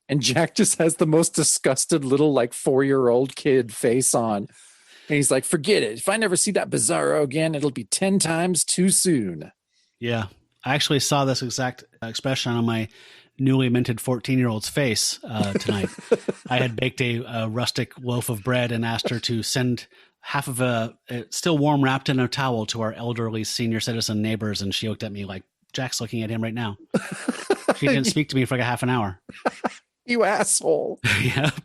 Speaker 3: And Jack just has the most disgusted little, like, 4-year-old kid face on. And he's like, "Forget it. If I never see that Bizarro again, it'll be 10 times too soon."
Speaker 2: Yeah. I actually saw this exact expression on my newly minted 14-year-old's face tonight. I had baked a rustic loaf of bread and asked her to send half of a still warm wrapped in a towel to our elderly senior citizen neighbors. And she looked at me like, "Jack's looking at him right now." She didn't speak to me for like a half an hour.
Speaker 3: You asshole.
Speaker 2: Yep.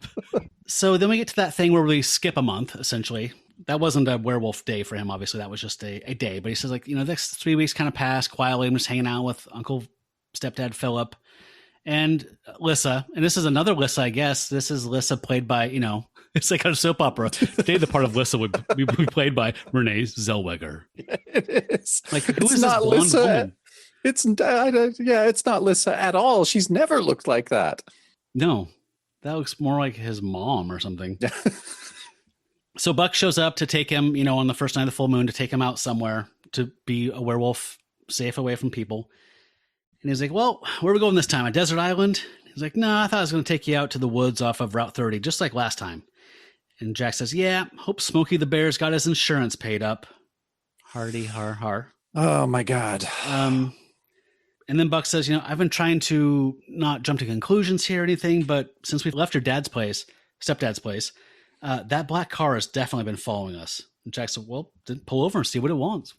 Speaker 2: So then we get to that thing where we skip a month, essentially. That wasn't a werewolf day for him, obviously. That was just a day. But he says, like, the next 3 weeks kind of pass quietly. I'm just hanging out with Uncle stepdad Philip, and Lissa. And this is another Lissa, I guess. This is Lissa played by, it's like a soap opera. Today, the part of Lissa would be played by Renee Zellweger.
Speaker 3: It is.
Speaker 2: Like, who
Speaker 3: It's
Speaker 2: is
Speaker 3: not
Speaker 2: this blonde
Speaker 3: Lissa.
Speaker 2: woman?
Speaker 3: It's not Lissa at all. She's never looked like that.
Speaker 2: No, that looks more like his mom or something. So Buck shows up to take him, on the first night of the full moon, to take him out somewhere to be a werewolf, safe away from people. And he's like, well, where are we going this time? A desert island? He's like, no, I thought I was going to take you out to the woods off of Route 30, just like last time. And Jack says, yeah, hope Smokey the Bear's got his insurance paid up. Hardy, har, har.
Speaker 3: Oh, my God.
Speaker 2: And then Buck says, I've been trying to not jump to conclusions here or anything, but since we left your stepdad's place, that black car has definitely been following us. And Jack said, well, then pull over and see what it wants.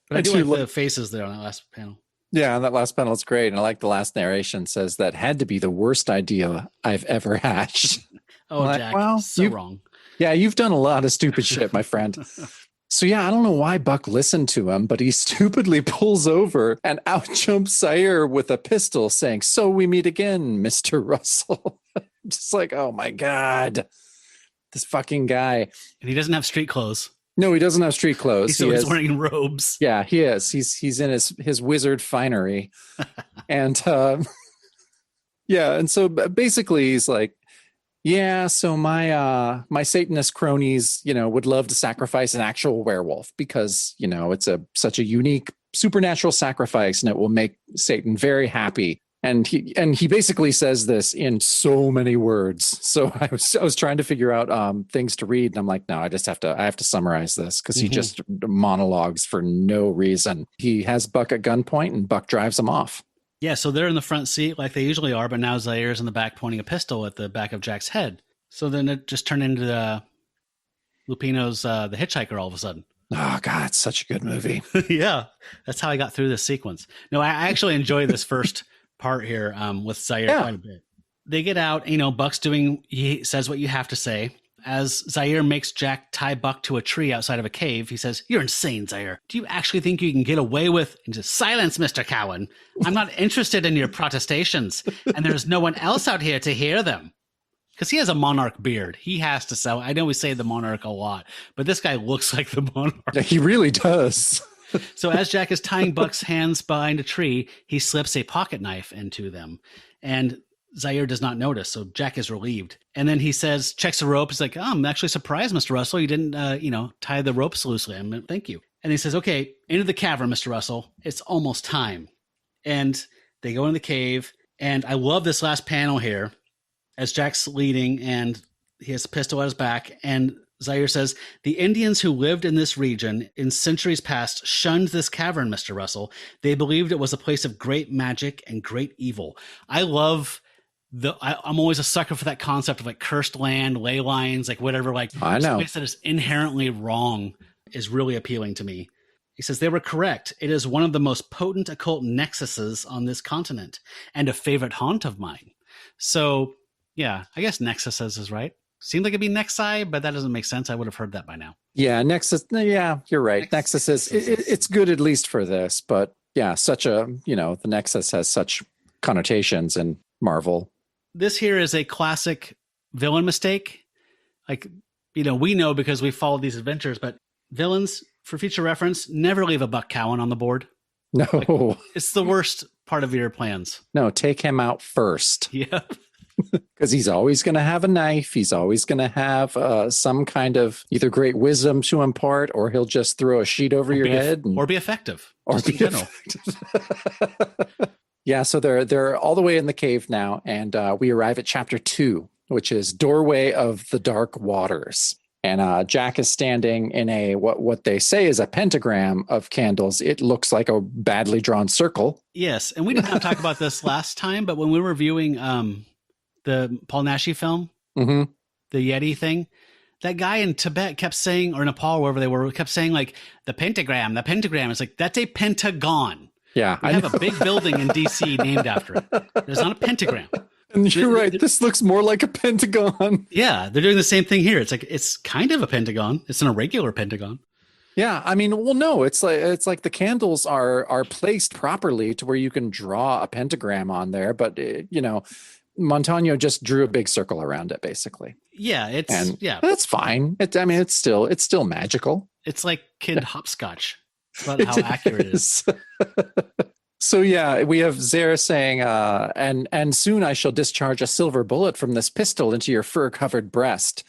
Speaker 2: But I do like the faces there on that last panel.
Speaker 3: Yeah, and that last panel is great. And I like the last narration says that had to be the worst idea I've ever hatched.
Speaker 2: Oh, like, Jack, well, so wrong.
Speaker 3: Yeah, you've done a lot of stupid shit, my friend. So yeah, I don't know why Buck listened to him, but he stupidly pulls over and out jumps Zaire with a pistol saying, so we meet again, Mr. Russell. Just like, oh my God, this fucking guy.
Speaker 2: And he doesn't have street clothes.
Speaker 3: No, he doesn't have street clothes.
Speaker 2: He's wearing robes.
Speaker 3: Yeah, he is. He's in his wizard finery. And yeah, and so basically he's like, yeah, so my Satanist cronies, would love to sacrifice an actual werewolf because, it's such a unique supernatural sacrifice and it will make Satan very happy. And he basically says this in so many words. So I was trying to figure out things to read, and I'm like, no, I have to summarize this because he just monologues for no reason. He has Buck at gunpoint, and Buck drives him off.
Speaker 2: Yeah, so they're in the front seat like they usually are, but now Zaire's in the back pointing a pistol at the back of Jack's head. So then it just turned into Lupino's The Hitchhiker all of a sudden.
Speaker 3: Oh, God, it's such a good movie.
Speaker 2: Yeah, that's how I got through this sequence. No, I actually enjoy this first part here with Zaire quite a bit. They get out, Buck's he says what you have to say. As Zaire makes Jack tie Buck to a tree outside of a cave, he says, you're insane, Zaire. Do you actually think you can get away with... And just silence, Mr. Cowan. I'm not interested in your protestations, and there's no one else out here to hear them. Because he has a monarch beard. He has to sell. I know we say the monarch a lot, but this guy looks like the monarch.
Speaker 3: Yeah, he really does.
Speaker 2: So as Jack is tying Buck's hands behind a tree, he slips a pocket knife into them. And Zaire does not notice, so Jack is relieved. And then he says, checks the rope. He's like, oh, I'm actually surprised, Mr. Russell. You didn't, tie the ropes loosely. Thank you. And he says, okay, into the cavern, Mr. Russell. It's almost time. And they go in the cave. And I love this last panel here as Jack's leading and he has a pistol at his back. And Zaire says, the Indians who lived in this region in centuries past shunned this cavern, Mr. Russell. They believed it was a place of great magic and great evil. I love... I'm always a sucker for that concept of like cursed land, ley lines, like whatever, like
Speaker 3: I know.
Speaker 2: Place that is inherently wrong is really appealing to me. He says they were correct. It is one of the most potent occult nexuses on this continent and a favorite haunt of mine. So yeah, I guess nexuses is right. Seemed like it'd be nexi, but that doesn't make sense. I would have heard that by now.
Speaker 3: Yeah, nexus. Yeah, you're right. Nexus is it's good at least for this, but yeah, the nexus has such connotations in Marvel.
Speaker 2: This here is a classic villain mistake. Like, we know because we followed these adventures, but villains, for future reference, never leave a Buck Cowan on the board.
Speaker 3: No.
Speaker 2: Like, it's the worst part of your plans.
Speaker 3: No, take him out first.
Speaker 2: Yeah.
Speaker 3: Because he's always going to have a knife. He's always going to have some kind of either great wisdom to impart, or he'll just throw a sheet over your head.
Speaker 2: Or be effective.
Speaker 3: Or be effective. Yeah, so they're all the way in the cave now, and we arrive at chapter 2, which is Doorway of the Dark Waters. And Jack is standing in a what they say is a pentagram of candles. It looks like a badly drawn circle.
Speaker 2: Yes, and we did not talk about this last time, but when we were reviewing the Paul Naschy film, the Yeti thing, that guy in Tibet kept saying, or Nepal, wherever they were, kept saying like the pentagram. It's like, that's a pentagon.
Speaker 3: Yeah,
Speaker 2: I have a big building in DC named after it. There's not a pentagram.
Speaker 3: And you're right. This looks more like a pentagon.
Speaker 2: Yeah, they're doing the same thing here. It's like, it's kind of a pentagon. It's an irregular pentagon.
Speaker 3: Yeah, I mean, well, no, it's like the candles are placed properly to where you can draw a pentagram on there, but Montano just drew a big circle around it, basically,
Speaker 2: Yeah,
Speaker 3: and
Speaker 2: yeah,
Speaker 3: that's fine. I mean, it's still magical.
Speaker 2: it's like kid hopscotch. It's about
Speaker 3: It
Speaker 2: how accurate it is.
Speaker 3: is. So yeah, we have Zare saying, and soon I shall discharge a silver bullet from this pistol into your fur-covered breast.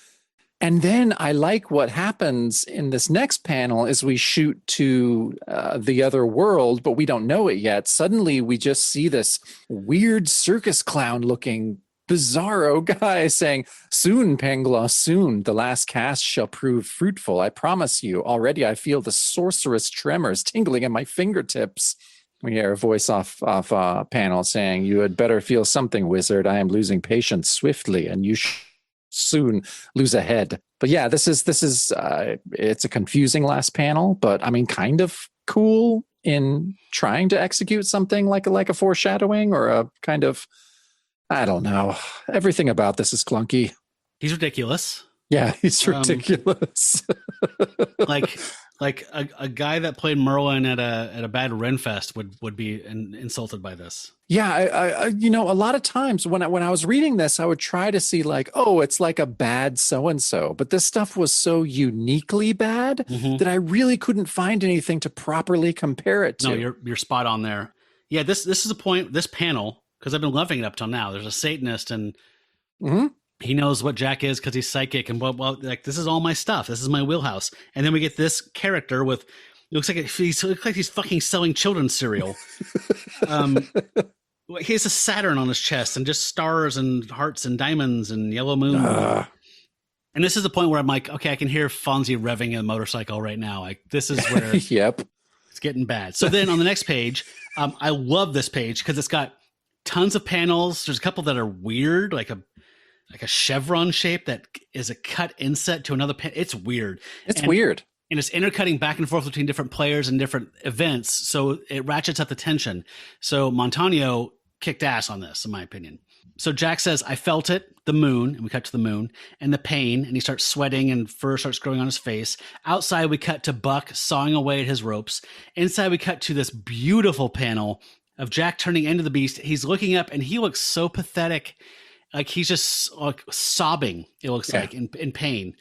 Speaker 3: And then I like what happens in this next panel is we shoot to the other world, but we don't know it yet. Suddenly we just see this weird circus clown looking bizarro guy saying, soon, Paingloss, soon, the last cast shall prove fruitful. I promise you, already I feel the sorcerous tremors tingling in my fingertips. We hear a voice off panel saying, you had better feel something, wizard. I am losing patience swiftly, and you soon lose a head. But yeah, this is it's a confusing last panel, but I mean, kind of cool in trying to execute something like a foreshadowing or a kind of, I don't know. Everything about this is clunky.
Speaker 2: He's ridiculous.
Speaker 3: Yeah, he's ridiculous.
Speaker 2: like a guy that played Merlin at a bad Renfest would be insulted by this.
Speaker 3: Yeah, I a lot of times when I was reading this, I would try to see like, oh, it's like a bad so and so, but this stuff was so uniquely bad that I really couldn't find anything to properly compare it to.
Speaker 2: No, you're spot on there. Yeah, this is a point. This panel, because I've been loving it up till now. There's a Satanist and. He knows what Jack is because he's psychic, and well, like this is all my stuff. This is my wheelhouse. And then we get this character with looks like he's fucking selling children's cereal. He has a Saturn on his chest and just stars and hearts and diamonds and yellow moon. And this is the point where I'm like, okay, I can hear Fonzie revving a motorcycle right now. Like this is where
Speaker 3: yep,
Speaker 2: it's getting bad. So then on the next page, I love this page because it's got tons of panels. There's a couple that are weird, like a chevron shape that is a cut inset to another pen. It's weird.
Speaker 3: It's weird.
Speaker 2: And it's intercutting back and forth between different players and different events. So it ratchets up the tension. So Montano kicked ass on this, in my opinion. So Jack says, I felt it, the moon, and we cut to the moon, and the pain, and he starts sweating and fur starts growing on his face. Outside, we cut to Buck sawing away at his ropes. Inside, we cut to this beautiful panel of Jack turning into the beast. He's looking up, and he looks so pathetic. Like he's just like sobbing, it looks like, in pain.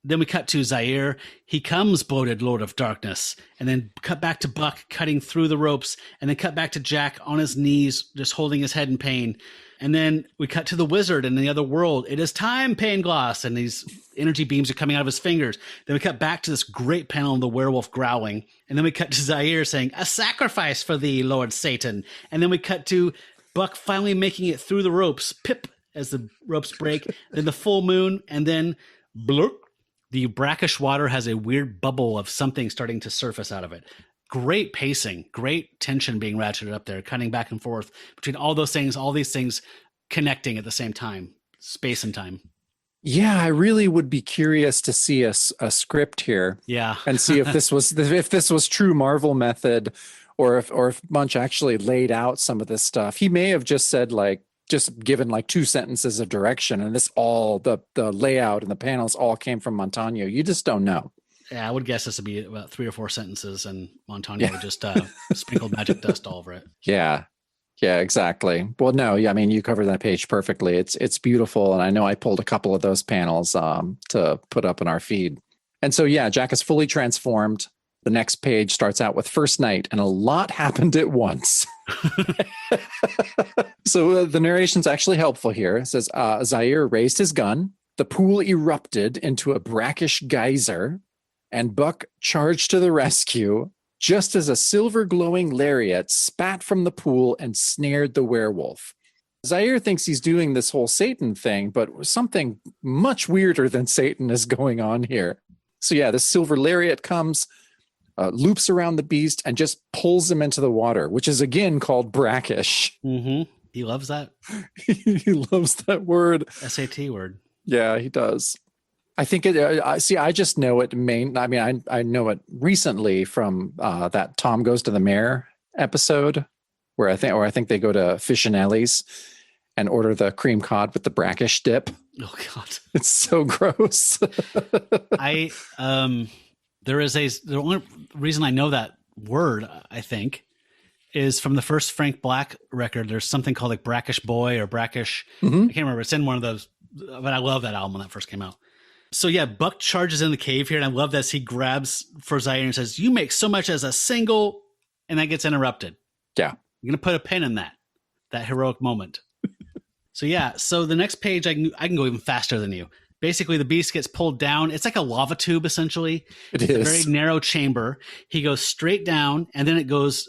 Speaker 2: Then we cut to Zaire. He comes, bloated Lord of Darkness. And then cut back to Buck cutting through the ropes. And then cut back to Jack on his knees, just holding his head in pain. And then we cut to the wizard in the other world. It is time, Paingloss. And these energy beams are coming out of his fingers. Then we cut back to this great panel of the werewolf growling. And then we cut to Zaire saying, a sacrifice for thee, Lord Satan. And then we cut to Buck finally making it through the ropes. Pip. As the ropes break, then the full moon, and then blurp, the brackish water has a weird bubble of something starting to surface out of it. Great pacing, great tension being ratcheted up there, cutting back and forth between all those things, all these things connecting at the same time, space and time.
Speaker 3: Yeah, I really would be curious to see a script here.
Speaker 2: Yeah,
Speaker 3: and see if this was true Marvel method, or if Munch actually laid out some of this stuff. He may have just said just given like 2 sentences of direction, and this all the layout and the panels all came from Montano. You just don't know.
Speaker 2: Yeah, I would guess this would be about 3 or 4 sentences, and Montano would just sprinkled magic dust all over it. Yeah,
Speaker 3: exactly. Well, no, I mean, you covered that page perfectly. It's beautiful, and I know I pulled a couple of those panels to put up in our feed. And so, yeah, Jack is fully transformed. The next page starts out with first night, and a lot happened at once. So the narration's actually helpful here. It says, Zaire raised his gun. The pool erupted into a brackish geyser, and Buck charged to the rescue just as a silver glowing lariat spat from the pool and snared the werewolf. Zaire thinks he's doing this whole Satan thing, but something much weirder than Satan is going on here. So yeah, this silver lariat comes, loops around the beast, and just pulls him into the water, which is again called brackish.
Speaker 2: Mm-hmm. He loves that.
Speaker 3: He loves that word.
Speaker 2: SAT word.
Speaker 3: Yeah, he does. I think I just know it I know it recently from that Tom Goes to the Mayor episode where I think they go to Fish and Ellie's and order the cream cod with the brackish dip.
Speaker 2: Oh God.
Speaker 3: It's so gross.
Speaker 2: The only reason I know that word, I think, is from the first Frank Black record. There's something called like Brackish Boy or Brackish. I can't remember. It's in one of those, but I love that album when that first came out. So yeah, Buck charges in the cave here, and I love this. He grabs for Zaire and says, "You make so much as a single," and that gets interrupted.
Speaker 3: Yeah.
Speaker 2: I'm going to put a pin in that heroic moment. So yeah, so the next page, I can go even faster than you. Basically, the beast gets pulled down. It's like a lava tube, essentially. It's a very narrow chamber. He goes straight down, and then it goes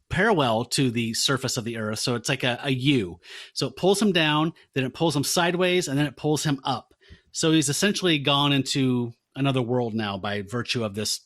Speaker 2: parallel to the surface of the earth. So it's like a U. So it pulls him down, then it pulls him sideways, and then it pulls him up. So he's essentially gone into another world now by virtue of this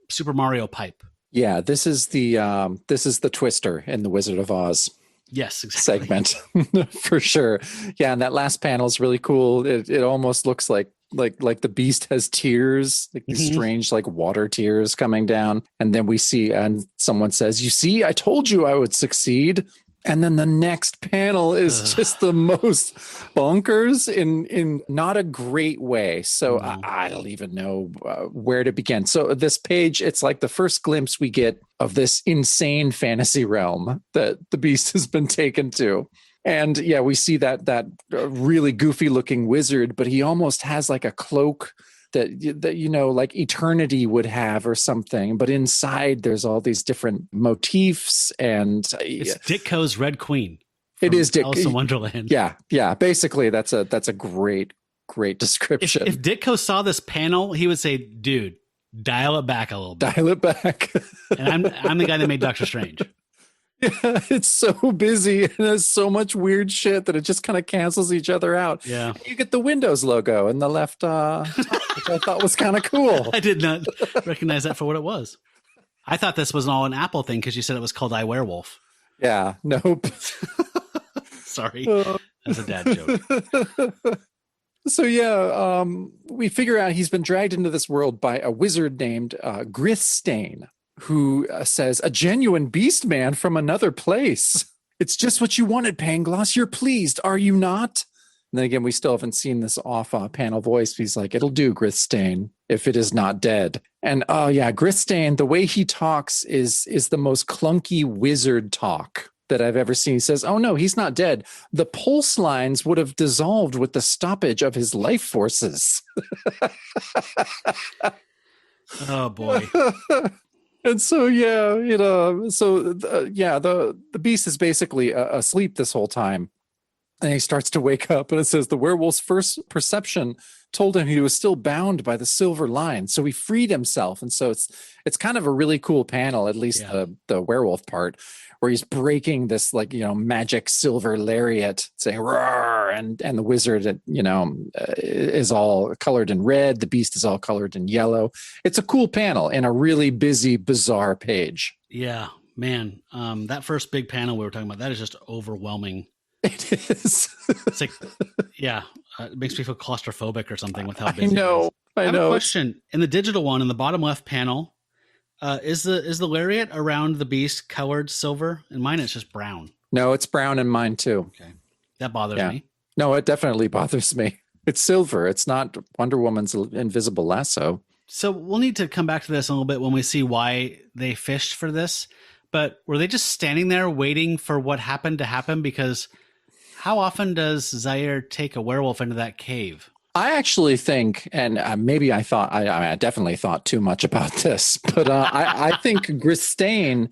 Speaker 2: Super Mario pipe.
Speaker 3: Yeah, this is the twister in the Wizard of Oz.
Speaker 2: Yes, exactly.
Speaker 3: Segment for sure. Yeah, and that last panel is really cool. It almost looks like the beast has tears, like these strange like water tears coming down. And then we see, and someone says, "You see, I told you I would succeed." And then the next panel is just the most bonkers in not a great way. So I don't even know where to begin. So this page, it's like the first glimpse we get of this insane fantasy realm that the beast has been taken to. And yeah, we see that really goofy looking wizard, but he almost has like a cloak that you know, like eternity would have or something, but inside there's all these different motifs. And
Speaker 2: it's Ditko's Red Queen.
Speaker 3: It is
Speaker 2: Alice in Wonderland.
Speaker 3: Yeah. Basically, that's a great description.
Speaker 2: If Ditko saw this panel, he would say, "Dude, dial it back a little bit.
Speaker 3: Dial it back."
Speaker 2: And I'm the guy that made Doctor Strange.
Speaker 3: Yeah, it's so busy and there's so much weird shit that it just kind of cancels each other out.
Speaker 2: Yeah.
Speaker 3: You get the Windows logo in the left top, which I thought was kind of cool.
Speaker 2: I did not recognize that for what it was. I thought this was all an Apple thing because you said it was called iWerewolf.
Speaker 3: Yeah, nope.
Speaker 2: Sorry. That's a dad joke.
Speaker 3: So yeah, we figure out he's been dragged into this world by a wizard named Grithstain, who says, "A genuine beast man from another place. It's just what you wanted, Paingloss. You're pleased, are you not?" And then again, we still haven't seen this off panel voice. He's like, "It'll do, Grithstain, if it is not dead." And oh yeah, Grithstain, the way he talks is the most clunky wizard talk that I've ever seen. He says, "Oh no, he's not dead. The pulse lines would have dissolved with the stoppage of his life forces."
Speaker 2: Oh boy.
Speaker 3: And so, yeah, the beast is basically asleep this whole time. And he starts to wake up, and it says the werewolf's first perception told him he was still bound by the silver line. So he freed himself. And so it's kind of a really cool panel, at least the werewolf part, where he's breaking this like, you know, magic silver lariat saying roar, and the wizard, you know, is all colored in red. The beast is all colored in yellow. It's a cool panel in a really busy, bizarre page.
Speaker 2: Yeah, man. That first big panel we were talking about, that is just overwhelming.
Speaker 3: It is.
Speaker 2: It's like, yeah, it makes me feel claustrophobic or something with how busy
Speaker 3: I know.
Speaker 2: it is. I have a question. In the digital one, in the bottom left panel, is the lariat around the beast colored silver? In mine, it's just brown.
Speaker 3: No, it's brown in mine too.
Speaker 2: Okay, that bothers me.
Speaker 3: No, it definitely bothers me. It's silver. It's not Wonder Woman's invisible lasso.
Speaker 2: So we'll need to come back to this a little bit when we see why they fished for this. But were they just standing there waiting for what happened to happen? Because how often does Zaire take a werewolf into that cave?
Speaker 3: I actually think, and maybe I definitely thought too much about this, but I think Grithstain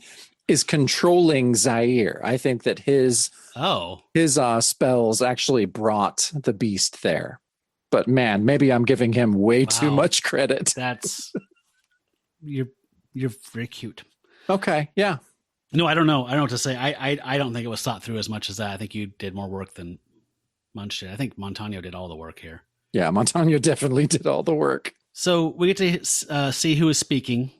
Speaker 3: is controlling Zaire. I think that his spells actually brought the beast there. But man, maybe I'm giving him way too much credit.
Speaker 2: That's you're very cute.
Speaker 3: Okay, yeah.
Speaker 2: No, I don't know. I don't know what to say. I don't think it was thought through as much as that. I think you did more work than Munch did. I think Montano did all the work here.
Speaker 3: Yeah, Montano definitely did all the work.
Speaker 2: So we get to see who is speaking,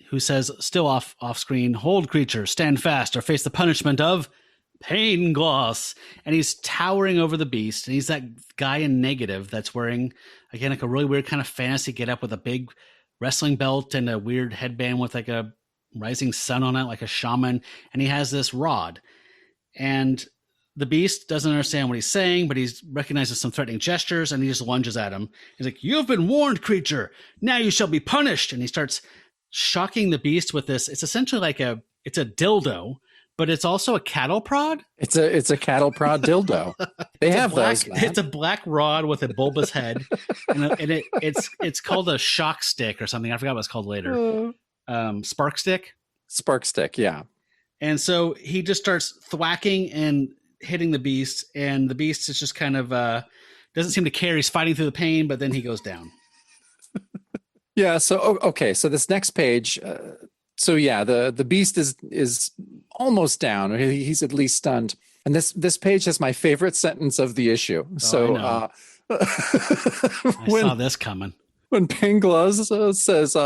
Speaker 2: who says, still off screen, "Hold, creature, stand fast or face the punishment of Paingloss." And he's towering over the beast. And he's that guy in negative that's wearing, again, like a really weird kind of fantasy getup with a big wrestling belt and a weird headband with like a rising sun on it, like a shaman. And he has this rod. And the beast doesn't understand what he's saying, but he recognizes some threatening gestures, and he just lunges at him. He's like, "You have been warned, creature. Now you shall be punished." And he starts shocking the beast with this. It's essentially like it's a dildo, but it's also a cattle prod.
Speaker 3: It's a cattle prod dildo. They have those. Man.
Speaker 2: It's a black rod with a bulbous head, and it's called a shock stick or something. I forgot what it's called later. Spark stick.
Speaker 3: Spark stick, yeah.
Speaker 2: And so he just starts thwacking and hitting the beast, and the beast is just kind of doesn't seem to care. He's fighting through the pain, but then he goes down.
Speaker 3: Yeah. So okay. So this next page. The beast is almost down. Or he's at least stunned. And this page has my favorite sentence of the issue.
Speaker 2: I saw this coming.
Speaker 3: When Paingloss says,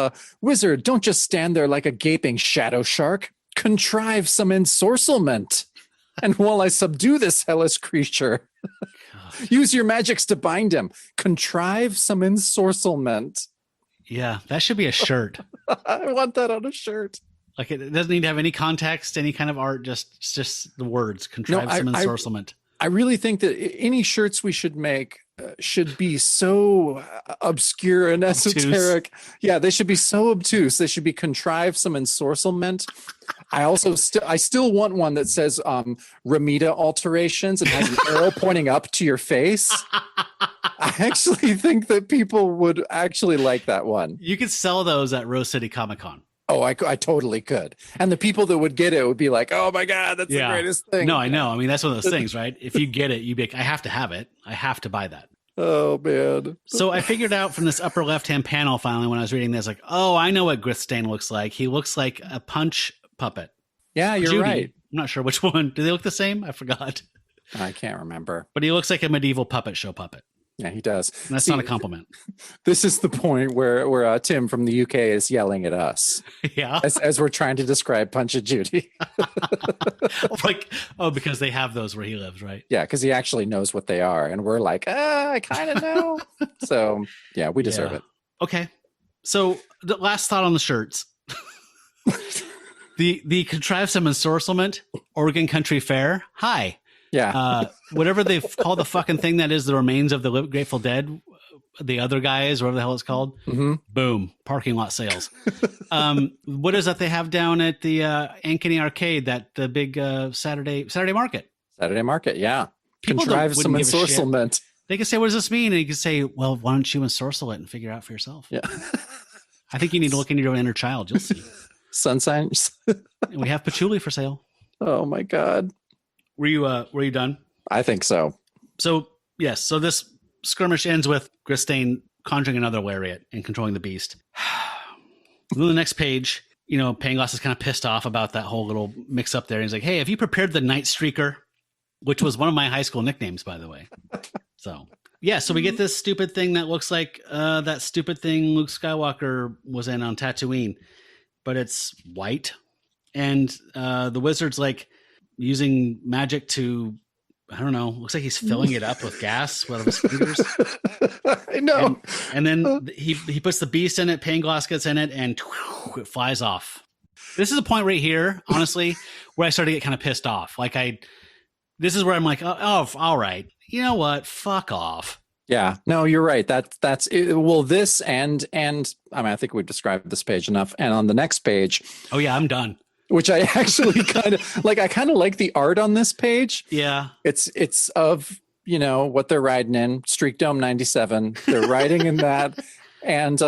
Speaker 3: "Wizard, don't just stand there like a gaping shadow shark. Contrive some ensorcelment. And while I subdue this hellish creature, use your magics to bind him. Contrive some ensorcelment."
Speaker 2: Yeah, that should be a shirt.
Speaker 3: I want that on a shirt.
Speaker 2: Like it doesn't need to have any context, any kind of art, just the words. Contrive some ensorcelment.
Speaker 3: I really think that any shirts we should make should be so obscure and esoteric. Obtuse. Yeah, they should be so obtuse. They should be contrive some ensorcelment. I still want one that says Ramita alterations and has an arrow pointing up to your face. I actually think that people would actually like that one.
Speaker 2: You could sell those at Rose City Comic Con.
Speaker 3: Oh, I totally could. And the people that would get it would be like, "Oh my God, that's the greatest thing."
Speaker 2: No, I know. I mean, that's one of those things, right? If you get it, you'd be like, "I have to have it. I have to buy that."
Speaker 3: Oh, man.
Speaker 2: So I figured out from this upper left-hand panel finally when I was reading this, like, oh, I know what Grithstain looks like. He looks like a punch puppet.
Speaker 3: Yeah, you're
Speaker 2: Judy.
Speaker 3: right.
Speaker 2: I'm not sure which one. Do they look the same? I forgot.
Speaker 3: I can't remember.
Speaker 2: But he looks like a medieval puppet show puppet.
Speaker 3: Yeah, he does.
Speaker 2: And that's not a compliment.
Speaker 3: This is the point where Tim from the UK is yelling at us.
Speaker 2: Yeah.
Speaker 3: As we're trying to describe Punch and Judy.
Speaker 2: Because they have those where he lives, right?
Speaker 3: Yeah, because he actually knows what they are. And we're like, I kind of know. So, yeah, we deserve it.
Speaker 2: Okay. So, the last thought on the shirts. the Contrive Some Ensorcelment, Oregon Country Fair. Hi.
Speaker 3: Yeah.
Speaker 2: Whatever they've called the fucking thing that is the remains of the Grateful Dead, the other guys, whatever the hell it's called. Mm-hmm. Boom. Parking lot sales. What is that they have down at the Ankeny Arcade, the big Saturday market? Saturday market,
Speaker 3: yeah. Contrive some ensorcelment.
Speaker 2: They can say, "What does this mean?" And you can say, "Well, why don't you ensorcel it and figure it out for yourself?"
Speaker 3: Yeah.
Speaker 2: I think you need to look into your inner child. You'll see.
Speaker 3: Sunshine.
Speaker 2: We have patchouli for sale.
Speaker 3: Oh my God.
Speaker 2: Were you done?
Speaker 3: I think so.
Speaker 2: So, yes. So this skirmish ends with Grithstain conjuring another lariat and controlling the beast. Then the next page, Paingloss is kind of pissed off about that whole little mix up there. He's like, "Hey, have you prepared the Night Streaker?" Which was one of my high school nicknames, by the way. So, yeah. So we get this stupid thing that looks like that stupid thing Luke Skywalker was in on Tatooine, but it's white. And the wizard's like using magic to, I don't know, looks like he's filling it up with gas with his fingers.
Speaker 3: I know.
Speaker 2: And then he puts the beast in it, Paingloss gets in it, and it flies off. This is a point right here, honestly, where I started to get kind of pissed off. This is where I'm like, oh, all right. You know what? Fuck off.
Speaker 3: Yeah, no, you're right. That's it. Well, this and I mean, I think we've described this page enough. And on the next page.
Speaker 2: Oh yeah, I'm done.
Speaker 3: Which I actually kind of like. I kind of like the art on this page.
Speaker 2: Yeah,
Speaker 3: it's of what they're riding in Streak Dome 97. They're riding in that, and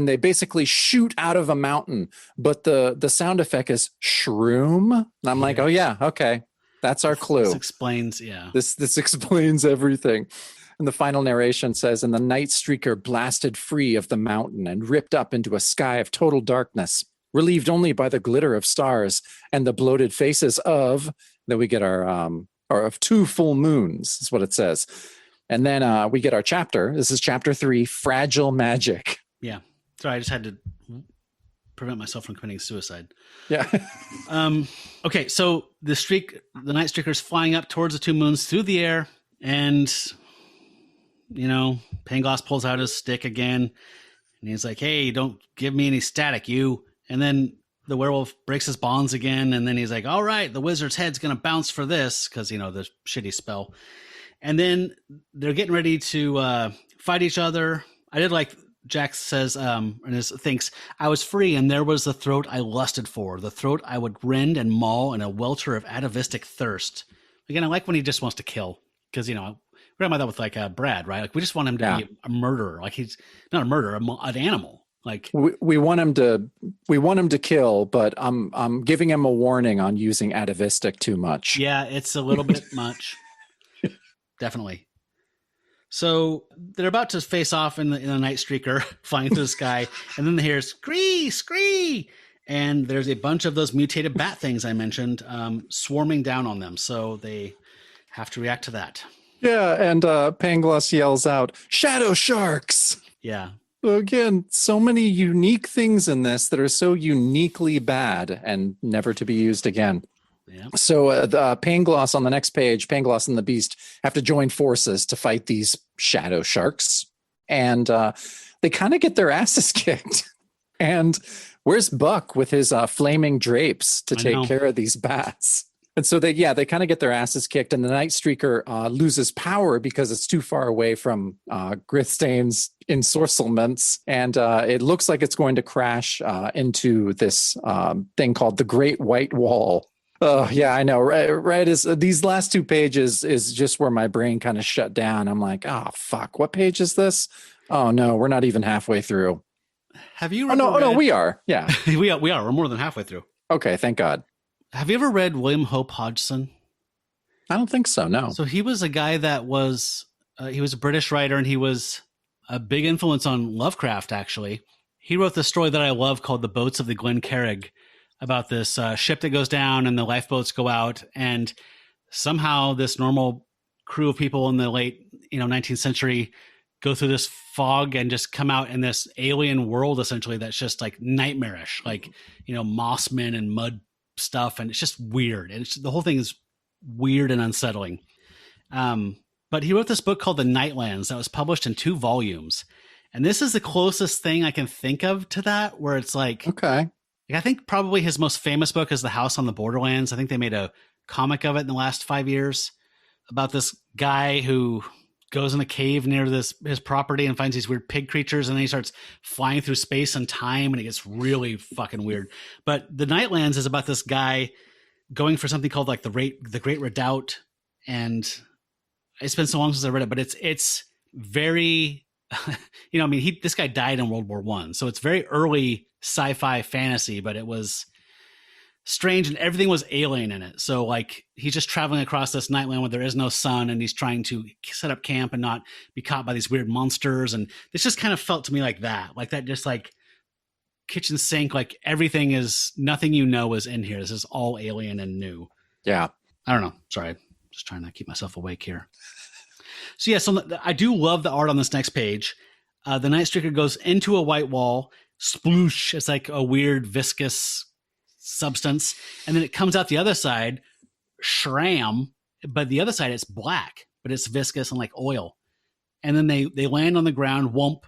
Speaker 3: they basically shoot out of a mountain. But the sound effect is shroom, and I'm like, oh yeah, okay, that's our clue.
Speaker 2: This explains, yeah.
Speaker 3: This explains everything. And the final narration says, "And the Night Streaker blasted free of the mountain and ripped up into a sky of total darkness, relieved only by the glitter of stars and the bloated faces of," then we get our of 2 full moons is what it says. And then we get our chapter. This is chapter 3, Fragile Magic.
Speaker 2: Yeah. Sorry, I just had to prevent myself from committing suicide.
Speaker 3: Yeah.
Speaker 2: Okay, so the Night Streaker's flying up towards the 2 moons through the air, and Paingloss pulls out his stick again, and he's like, "Hey, don't give me any static, you." And then the werewolf breaks his bonds again, and then he's like, all right, the wizard's head's going to bounce for this, because, the shitty spell. And then they're getting ready to fight each other. I did like Jack says, thinks, I was free, and there was the throat I lusted for, the throat I would rend and maul in a welter of atavistic thirst. Again, I like when he just wants to kill, because, we're talking about that with like Brad, right? Like we just want him to be a murderer. Like he's not a murderer, an animal. Like
Speaker 3: we want him to kill, but I'm giving him a warning on using atavistic too much.
Speaker 2: Yeah, it's a little bit much. Definitely. So they're about to face off in the night streaker flying through the sky, and then they hear scree, scree, and there's a bunch of those mutated bat things I mentioned swarming down on them. So they have to react to that.
Speaker 3: Yeah, and Paingloss yells out, "Shadow sharks!"
Speaker 2: Yeah.
Speaker 3: Again, so many unique things in this that are so uniquely bad and never to be used again.
Speaker 2: Yeah.
Speaker 3: So the Paingloss on the next page, Paingloss and the Beast have to join forces to fight these shadow sharks. And they kind of get their asses kicked. And where's Buck with his flaming drapes to take care of these bats? And so they kind of get their asses kicked. And the Night Streaker loses power because it's too far away from Grithstane's ensorcelments. And it looks like it's going to crash into this thing called the Great White Wall. Oh, yeah, I know. Right as these last 2 pages is just where my brain kind of shut down. I'm like, oh, fuck, what page is this? Oh, no, we're not even halfway through.
Speaker 2: Have you
Speaker 3: read... no, we are. Yeah.
Speaker 2: we are. We're more than halfway through.
Speaker 3: Okay, thank God.
Speaker 2: Have you ever read William Hope Hodgson?
Speaker 3: I don't think so, no.
Speaker 2: So he was a guy that was, he was a British writer, and he was a big influence on Lovecraft, actually. He wrote this story that I love called The Boats of the Glencarrig, about this ship that goes down and the lifeboats go out, and somehow this normal crew of people in the late 19th century go through this fog and just come out in this alien world, essentially, that's just like nightmarish, like mossmen and mud stuff, and it's just weird, and the whole thing is weird and unsettling. But he wrote this book called The Nightlands that was published in 2 volumes, and this is the closest thing I can think of to that, where it's like,
Speaker 3: okay,
Speaker 2: I think probably his most famous book is The House on the Borderlands. I think they made a comic of it in the last 5 years about this guy who goes in a cave near his property and finds these weird pig creatures, and then he starts flying through space and time, and it gets really fucking weird. But The Nightlands is about this guy going for something called like the Great Redoubt, and it's been so long since I read it, but it's very this guy died in World War I, so it's very early sci-fi fantasy, but it was strange, and everything was alien in it. So like he's just traveling across this nightland where there is no sun, and he's trying to set up camp and not be caught by these weird monsters. And this just kind of felt to me like that just like kitchen sink, like everything is, nothing is in here. This is all alien and new.
Speaker 3: Yeah.
Speaker 2: I don't know. Sorry. Just trying to keep myself awake here. So yeah, so I do love the art on this next page. The Night Streaker goes into a white wall, sploosh. It's like a weird viscous substance, and then it comes out the other side, shram, but the other side it's black, but it's viscous and like oil. And then they land on the ground, whoomp,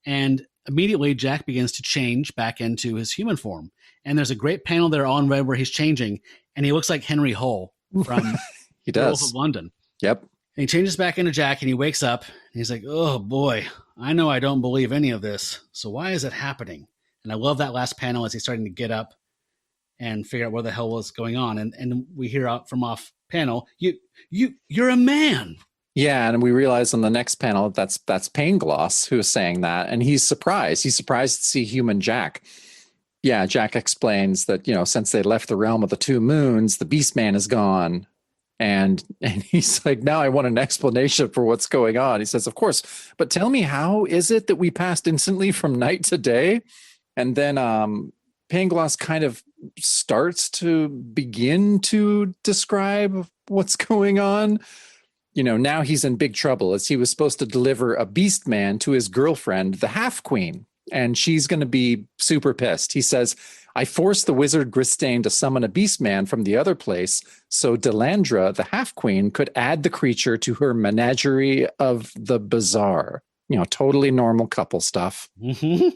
Speaker 2: and immediately Jack begins to change back into his human form. And there's a great panel there on red where he's changing, and he looks like Henry Hull from
Speaker 3: he does.
Speaker 2: Werewolf of London.
Speaker 3: Yep.
Speaker 2: And he changes back into Jack, and he wakes up, and he's like, oh boy, I know I don't believe any of this, so why is it happening? And I love that last panel as he's starting to get up and figure out what the hell was going on. And we hear out from off panel, you're a man.
Speaker 3: Yeah, and we realize on the next panel that's Paingloss who is saying that, and he's surprised. He's surprised to see human Jack. Yeah, Jack explains that, since they left the realm of the 2 moons, the Beast Man is gone. And he's like, now I want an explanation for what's going on. He says, of course, but tell me, how is it that we passed instantly from night to day? And then Paingloss kind of starts to begin to describe what's going on. Now he's in big trouble, as he was supposed to deliver a beast man to his girlfriend, the half queen, and she's going to be super pissed. He says, I forced the wizard Grithstane to summon a beast man from the other place so Delandra, the half queen, could add the creature to her menagerie of the bizarre. Totally normal couple stuff.
Speaker 2: Mm-hmm.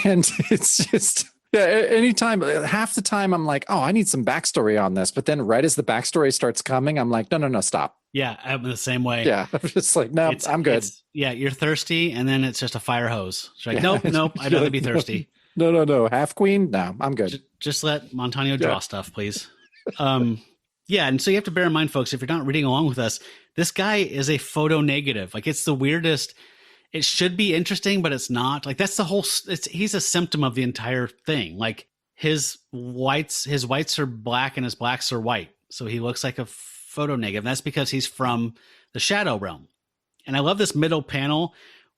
Speaker 3: And it's just, Yeah, anytime, half the time I'm like, oh, I need some backstory on this. But then right as the backstory starts coming, I'm like, no, stop.
Speaker 2: Yeah, I'm the same way.
Speaker 3: Yeah, I'm just like, no, I'm good.
Speaker 2: Yeah, you're thirsty, and then it's just a fire hose. It's like,
Speaker 3: Yeah.
Speaker 2: nope, I'd rather be thirsty.
Speaker 3: No. Half queen? No, I'm good.
Speaker 2: Just let Montaño draw stuff, please. Yeah, and so you have to bear in mind, folks, if you're not reading along with us, this guy is a photo negative. Like, it's the weirdest. It should be interesting, but it's not. Like, that's the whole. He's a symptom of the entire thing. Like, his whites are black and his blacks are white, so he looks like a photo negative. And that's because he's from the Shadow Realm. And I love this middle panel.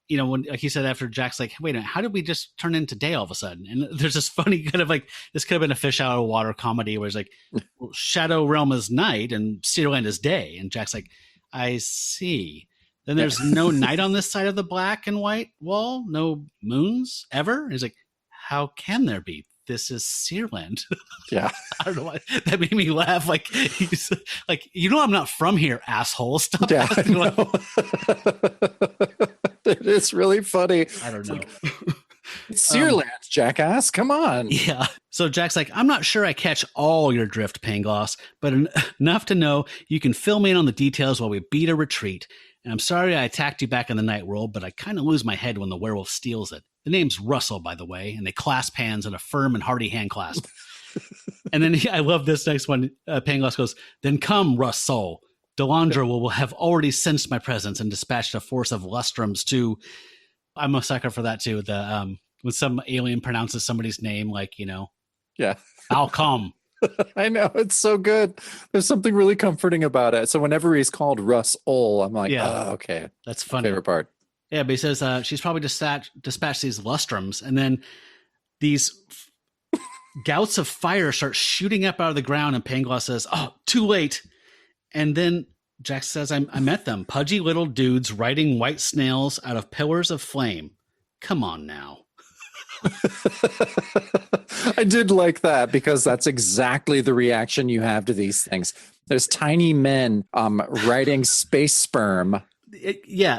Speaker 2: You know, when, like he said, after Jack's like, wait a minute, how did we just turn into day all of a sudden? And there's this funny kind of like, this could have been a fish out of water comedy where it's like, well, Shadow Realm is night and Searland is day. And Jack's like, I see. Then there's no night on this side of the black and white wall, no moons ever. And he's like, how can there be? This is Searland.
Speaker 3: Yeah.
Speaker 2: I don't know why that made me laugh. Like, he's like, I'm not from here, asshole. Stop.
Speaker 3: Yeah, I know. It's really funny.
Speaker 2: I don't know.
Speaker 3: It's Searland, jackass. Come on.
Speaker 2: Yeah. So Jack's like, I'm not sure I catch all your drift, Paingloss, but enough to know you can fill me in on the details while we beat a retreat. And I'm sorry I attacked you back in the night world, but I kind of lose my head when the werewolf steals it. The name's Russell, by the way, and they clasp hands in a firm and hearty hand clasp. And then I love this next one. Paingloss goes, then come, Russell. Delandra will have already sensed my presence and dispatched a force of lustrums to. I'm a sucker for that too. The when some alien pronounces somebody's name, like,
Speaker 3: Yeah.
Speaker 2: I'll come.
Speaker 3: I know, it's so good. There's something really comforting about it. So whenever he's called Russell, I'm like, oh, okay.
Speaker 2: That's funny.
Speaker 3: Favorite part.
Speaker 2: Yeah, but he says she's probably dispatched these lustrums, and then these gouts of fire start shooting up out of the ground, and Paingloss says, oh, too late. And then Jack says, I met them, pudgy little dudes riding white snails out of pillars of flame. Come on now.
Speaker 3: I did like that because that's exactly the reaction you have to these things. There's tiny men riding space sperm.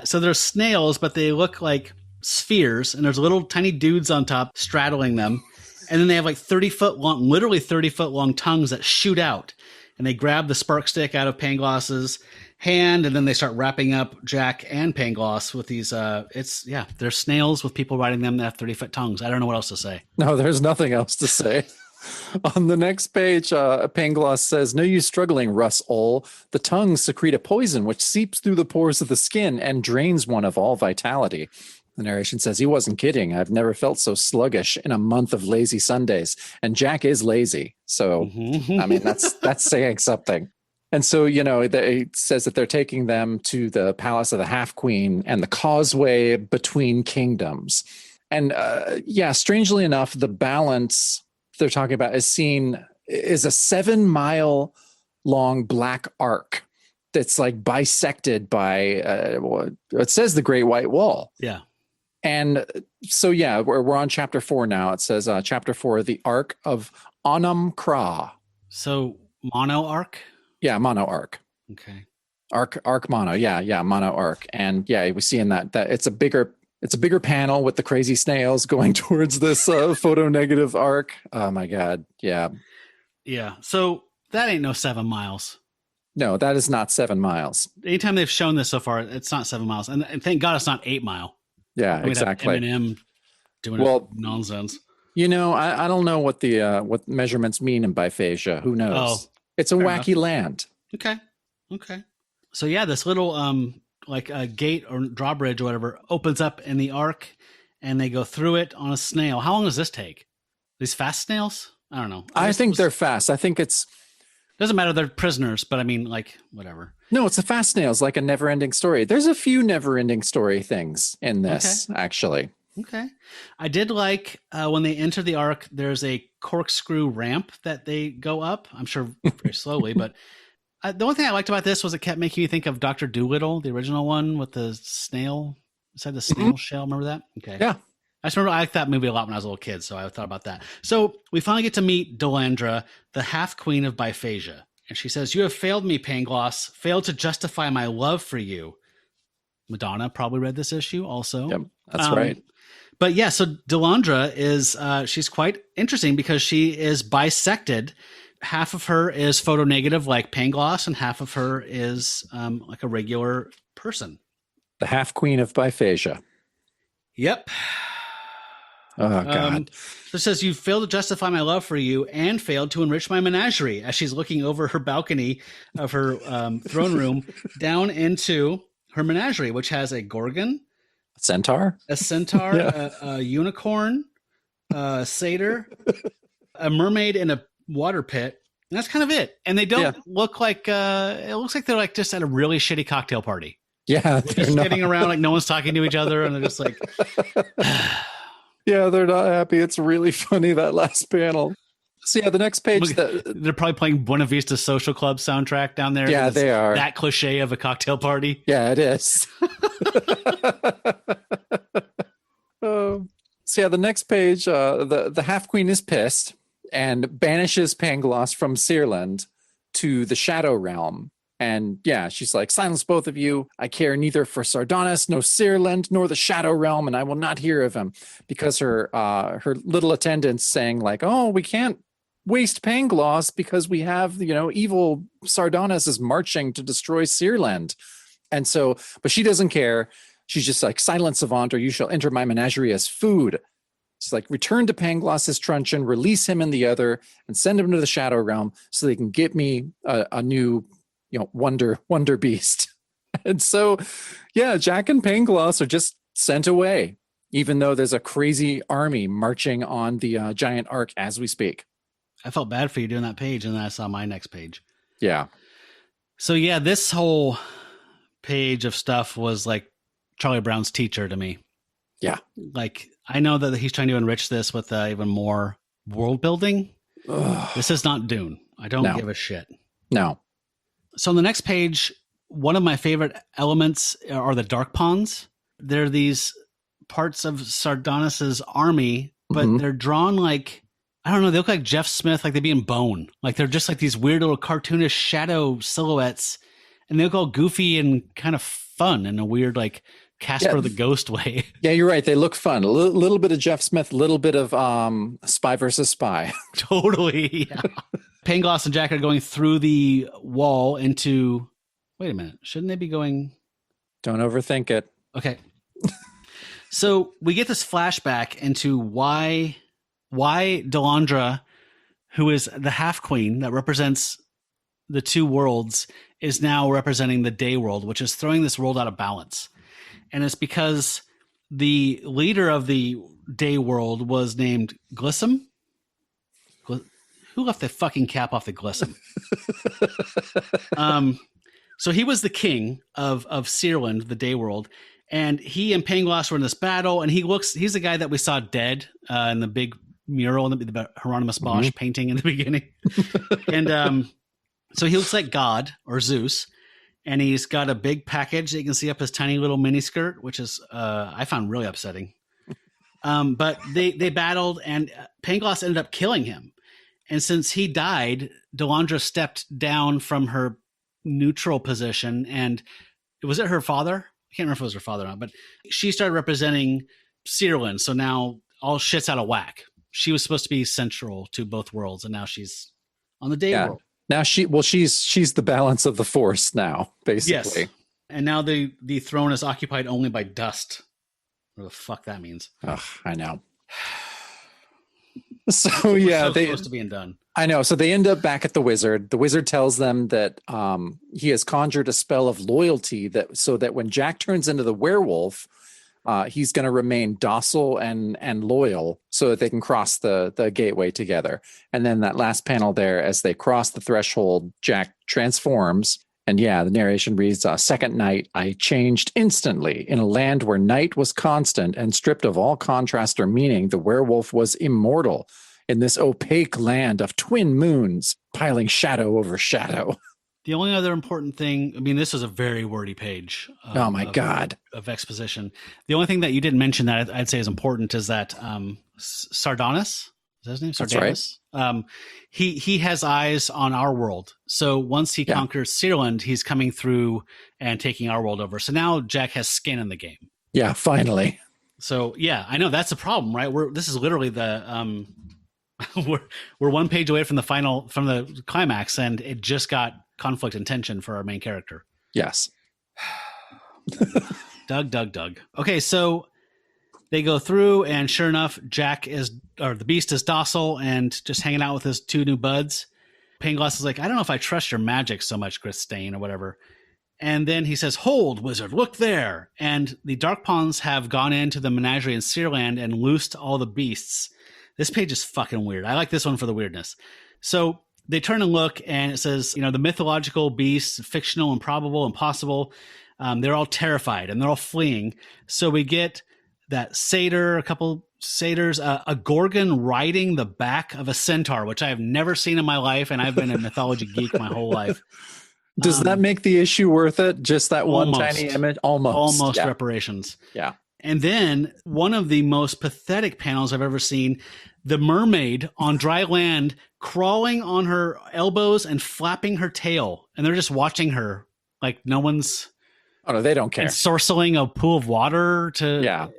Speaker 2: So there's snails, but they look like spheres, and there's little tiny dudes on top straddling them. And then they have like 30-foot long, literally 30-foot long tongues that shoot out. And they grab the spark stick out of Paingloss's hand, and then they start wrapping up Jack and Paingloss with these. They're snails with people riding them that have 30-foot tongues. I don't know what else to say.
Speaker 3: No, there's nothing else to say. On the next page, Paingloss says, no use struggling, Russ-Ol. The tongues secrete a poison which seeps through the pores of the skin and drains one of all vitality. The narration says, he wasn't kidding. I've never felt so sluggish in a month of lazy Sundays. And Jack is lazy. So, I mean, that's saying something. And so, it says that they're taking them to the Palace of the Half-Queen and the causeway between kingdoms. And strangely enough, the balance they're talking about is a 7-mile long black arc that's like bisected by, it says the Great White Wall.
Speaker 2: Yeah.
Speaker 3: And so, we're on chapter 4 now. It says chapter 4, the Arc of Onam Kra.
Speaker 2: So mono arc?
Speaker 3: Yeah, mono arc.
Speaker 2: Okay.
Speaker 3: Arc mono. Yeah, mono arc. And we see in that it's a bigger panel with the crazy snails going towards this photo negative arc. Oh my God. Yeah.
Speaker 2: Yeah. So that ain't no 7 miles.
Speaker 3: No, that is not 7 miles.
Speaker 2: Anytime they've shown this so far, it's not 7 miles. And thank God it's not 8 mile.
Speaker 3: Yeah, exactly.
Speaker 2: Eminem doing nonsense.
Speaker 3: I don't know what the what measurements mean in biphasia. Who knows?
Speaker 2: Oh,
Speaker 3: it's a wacky enough. Land.
Speaker 2: Okay. So this little like a gate or drawbridge or whatever opens up in the arc, and they go through it on a snail. How long does this take? These fast snails? I don't know.
Speaker 3: I think they're fast. I think it's
Speaker 2: doesn't matter. They're prisoners, but I mean, like, whatever.
Speaker 3: No, it's a fast snails, like a never-ending story. There's a few never-ending story things in this, actually.
Speaker 2: Okay. I did like when they enter the arc, there's a corkscrew ramp that they go up. I'm sure very slowly, but the only thing I liked about this was it kept making me think of Dr. Dolittle, the original one with the snail inside the snail shell. Remember that? Okay.
Speaker 3: Yeah.
Speaker 2: I just remember I liked that movie a lot when I was a little kid, so I thought about that. So we finally get to meet Delandra, the half-queen of Biphasia. And she says, you have failed me, Paingloss, failed to justify my love for you. Madonna probably read this issue also.
Speaker 3: Yep, that's right.
Speaker 2: But yeah, so Delandra is she's quite interesting because she is bisected. Half of her is photonegative like Paingloss, and half of her is like a regular person.
Speaker 3: The half queen of biphasia.
Speaker 2: Yep.
Speaker 3: Oh, God.
Speaker 2: So it says, you failed to justify my love for you and failed to enrich my menagerie, as she's looking over her balcony of her throne room down into her menagerie, which has a gorgon,
Speaker 3: Centaur?
Speaker 2: a centaur, a unicorn, a satyr, a mermaid in a water pit. And that's kind of it. And they don't look like, it looks like they're like just at a really shitty cocktail party.
Speaker 3: Yeah.
Speaker 2: They're just sitting around like no one's talking to each other. And they're just like,
Speaker 3: yeah, they're not happy. It's really funny, that last panel. So yeah, the next page.
Speaker 2: They're probably playing Buena Vista Social Club soundtrack down there.
Speaker 3: Yeah, they are.
Speaker 2: That cliche of a cocktail party.
Speaker 3: Yeah, it is. So yeah, the next page, the half queen is pissed and banishes Paingloss from Searland to the Shadow Realm. And yeah, she's like, silence both of you. I care neither for Sardonis, no Searland, nor the Shadow Realm, and I will not hear of him. Because her little attendants saying like, oh, we can't waste Paingloss because we have, evil Sardonis is marching to destroy Searland. And so, but she doesn't care. She's just like, silence, Savant, or you shall enter my menagerie as food. She's like, return to Pangloss's truncheon, release him and the other, and send him to the Shadow Realm so they can get me a new, wonder beast. And so, yeah, Jack and Paingloss are just sent away, even though there's a crazy army marching on the giant ark as we speak.
Speaker 2: I felt bad for you doing that page, and then I saw my next page.
Speaker 3: Yeah.
Speaker 2: So yeah, this whole page of stuff was like Charlie Brown's teacher to me.
Speaker 3: Yeah.
Speaker 2: Like, I know that he's trying to enrich this with even more world building.
Speaker 3: Ugh.
Speaker 2: This is not Dune. I don't give a shit.
Speaker 3: No.
Speaker 2: So on the next page, one of my favorite elements are the dark pawns. They're these parts of Sardonis's army, but they're drawn like, I don't know, they look like Jeff Smith, like they'd be in bone. Like they're just like these weird little cartoonish shadow silhouettes, and they look all goofy and kind of fun in a weird like Casper the Ghost way. Yeah,
Speaker 3: you're right. They look fun. A little bit of Jeff Smith, a little bit of Spy versus Spy.
Speaker 2: Totally, yeah. Paingloss and Jack are going through the wall into... Wait a minute. Shouldn't they be going...
Speaker 3: Don't overthink it.
Speaker 2: Okay. So we get this flashback into why Delandra, who is the half queen that represents the two worlds, is now representing the day world, which is throwing this world out of balance. And it's because the leader of the day world was named Glissom. Who left the fucking cap off the Glissom? So he was the king of Searland, the day world. And he and Paingloss were in this battle. And he's the guy that we saw dead in the big mural, the Hieronymus Bosch painting in the beginning. And so he looks like God or Zeus. And he's got a big package that you can see up his tiny little mini skirt, which is I found really upsetting. But they battled, and Paingloss ended up killing him. And since he died, Delandra stepped down from her neutral position, and was it her father? I can't remember if it was her father or not, but she started representing Searland. So now all shit's out of whack. She was supposed to be central to both worlds, and now she's on the day world.
Speaker 3: Now she's the balance of the force now, basically.
Speaker 2: Yes. And now the throne is occupied only by dust. What the fuck that means?
Speaker 3: Ugh, I know. So yeah,
Speaker 2: they supposed to be done.
Speaker 3: I know. So they end up back at the wizard. The wizard tells them that he has conjured a spell of loyalty so that when Jack turns into the werewolf, he's going to remain docile and loyal so that they can cross the gateway together. And then that last panel there, as they cross the threshold, Jack transforms. And yeah, the narration reads, second night, I changed instantly. In a land where night was constant and stripped of all contrast or meaning, the werewolf was immortal. In this opaque land of twin moons, piling shadow over shadow.
Speaker 2: The only other important thing, I mean, this is a very wordy page.
Speaker 3: Oh my God.
Speaker 2: Of exposition. The only thing that you didn't mention that I'd say is important is that Sardonis, is that his name?
Speaker 3: Sardonis.
Speaker 2: That's right. He has eyes on our world. So once he conquers Searland, he's coming through and taking our world over. So now Jack has skin in the game.
Speaker 3: Yeah, finally.
Speaker 2: So yeah, I know that's the problem, right? This is literally the we're one page away from the climax, and it just got conflict and tension for our main character.
Speaker 3: Yes.
Speaker 2: Doug. Okay, so they go through, and sure enough, the beast is docile and just hanging out with his two new buds. Paingloss is like, I don't know if I trust your magic so much, Gristain, or whatever. And then he says, hold, wizard, look there. And the Dark Pawns have gone into the menagerie in Searland and loosed all the beasts. This page is fucking weird. I like this one for the weirdness. So they turn and look, and it says, the mythological beasts, fictional, improbable, impossible. They're all terrified, and they're all fleeing. So we get that satyr, a couple satyrs, a gorgon riding the back of a centaur, which I have never seen in my life, and I've been a mythology geek my whole life.
Speaker 3: Does that make the issue worth it? Just that one tiny image? Almost
Speaker 2: yeah. Reparations.
Speaker 3: Yeah.
Speaker 2: And then one of the most pathetic panels I've ever seen, the mermaid on dry land crawling on her elbows and flapping her tail. And they're just watching her like no one's...
Speaker 3: Oh, no, they don't care.
Speaker 2: Ensorceling a pool of water to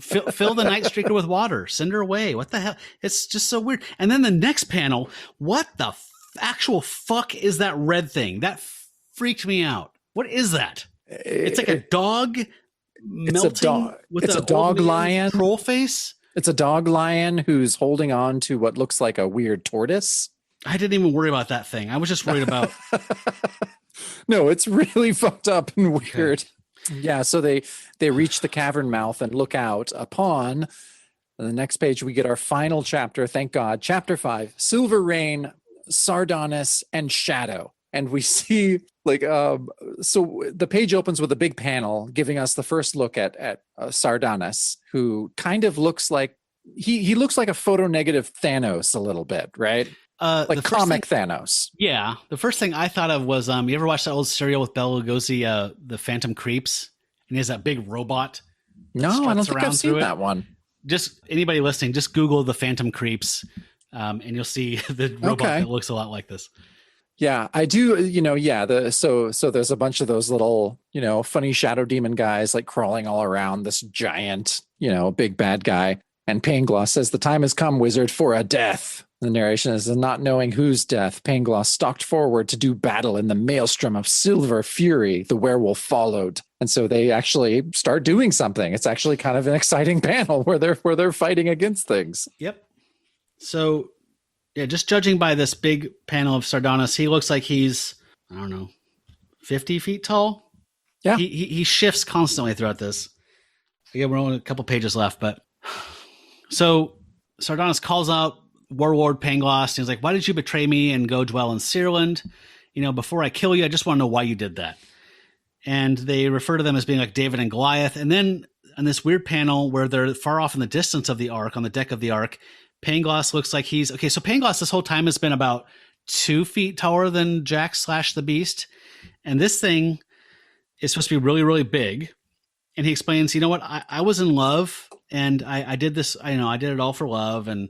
Speaker 2: fill the night streaker with water. Send her away. What the hell? It's just so weird. And then the next panel, what the actual fuck is that red thing? That freaked me out. What is that? It's like a dog melting with a dog lion troll face.
Speaker 3: It's a dog lion who's holding on to what looks like a weird tortoise.
Speaker 2: I didn't even worry about that thing. I was just worried about...
Speaker 3: No, it's really fucked up and weird. Okay. Yeah, so they reach the cavern mouth and look out upon... On the next page, we get our final chapter, thank God. Chapter 5, Silver Rain, Sardonis, and Shadow. And we see, so the page opens with a big panel giving us the first look at Sardonis, who kind of looks like... He looks like a photo-negative Thanos a little bit, right? Like comic Thanos.
Speaker 2: Yeah. The first thing I thought of was, you ever watch that old serial with Bela Lugosi, The Phantom Creeps? And he has that big robot.
Speaker 3: No, I don't think I've seen that one.
Speaker 2: Just anybody listening, just Google The Phantom Creeps, and you'll see the robot that looks a lot like this.
Speaker 3: Yeah, I do. So there's a bunch of those little, funny shadow demon guys like crawling all around this giant, big bad guy. And Paingloss says, the time has come, wizard, for a death. The narration is, not knowing whose death, Paingloss stalked forward to do battle in the maelstrom of silver fury. The werewolf followed. And so they actually start doing something. It's actually kind of an exciting panel where they're fighting against things.
Speaker 2: Yep. So, yeah, just judging by this big panel of Sardonis, he looks like he's, 50 feet tall.
Speaker 3: Yeah.
Speaker 2: He shifts constantly throughout this. Again, we're only a couple pages left, but... So Sardonis calls out Warlord Paingloss. He's like, why did you betray me and go dwell in Searland? Before I kill you, I just want to know why you did that. And they refer to them as being like David and Goliath. And then on this weird panel where they're far off in the distance of the Ark, on the deck of the Ark, Paingloss looks like he's... Okay, so Paingloss this whole time has been about 2 feet taller than Jack / the Beast. And this thing is supposed to be really, really big. And he explains, you know what, I was in love, and I did this, I did it all for love, and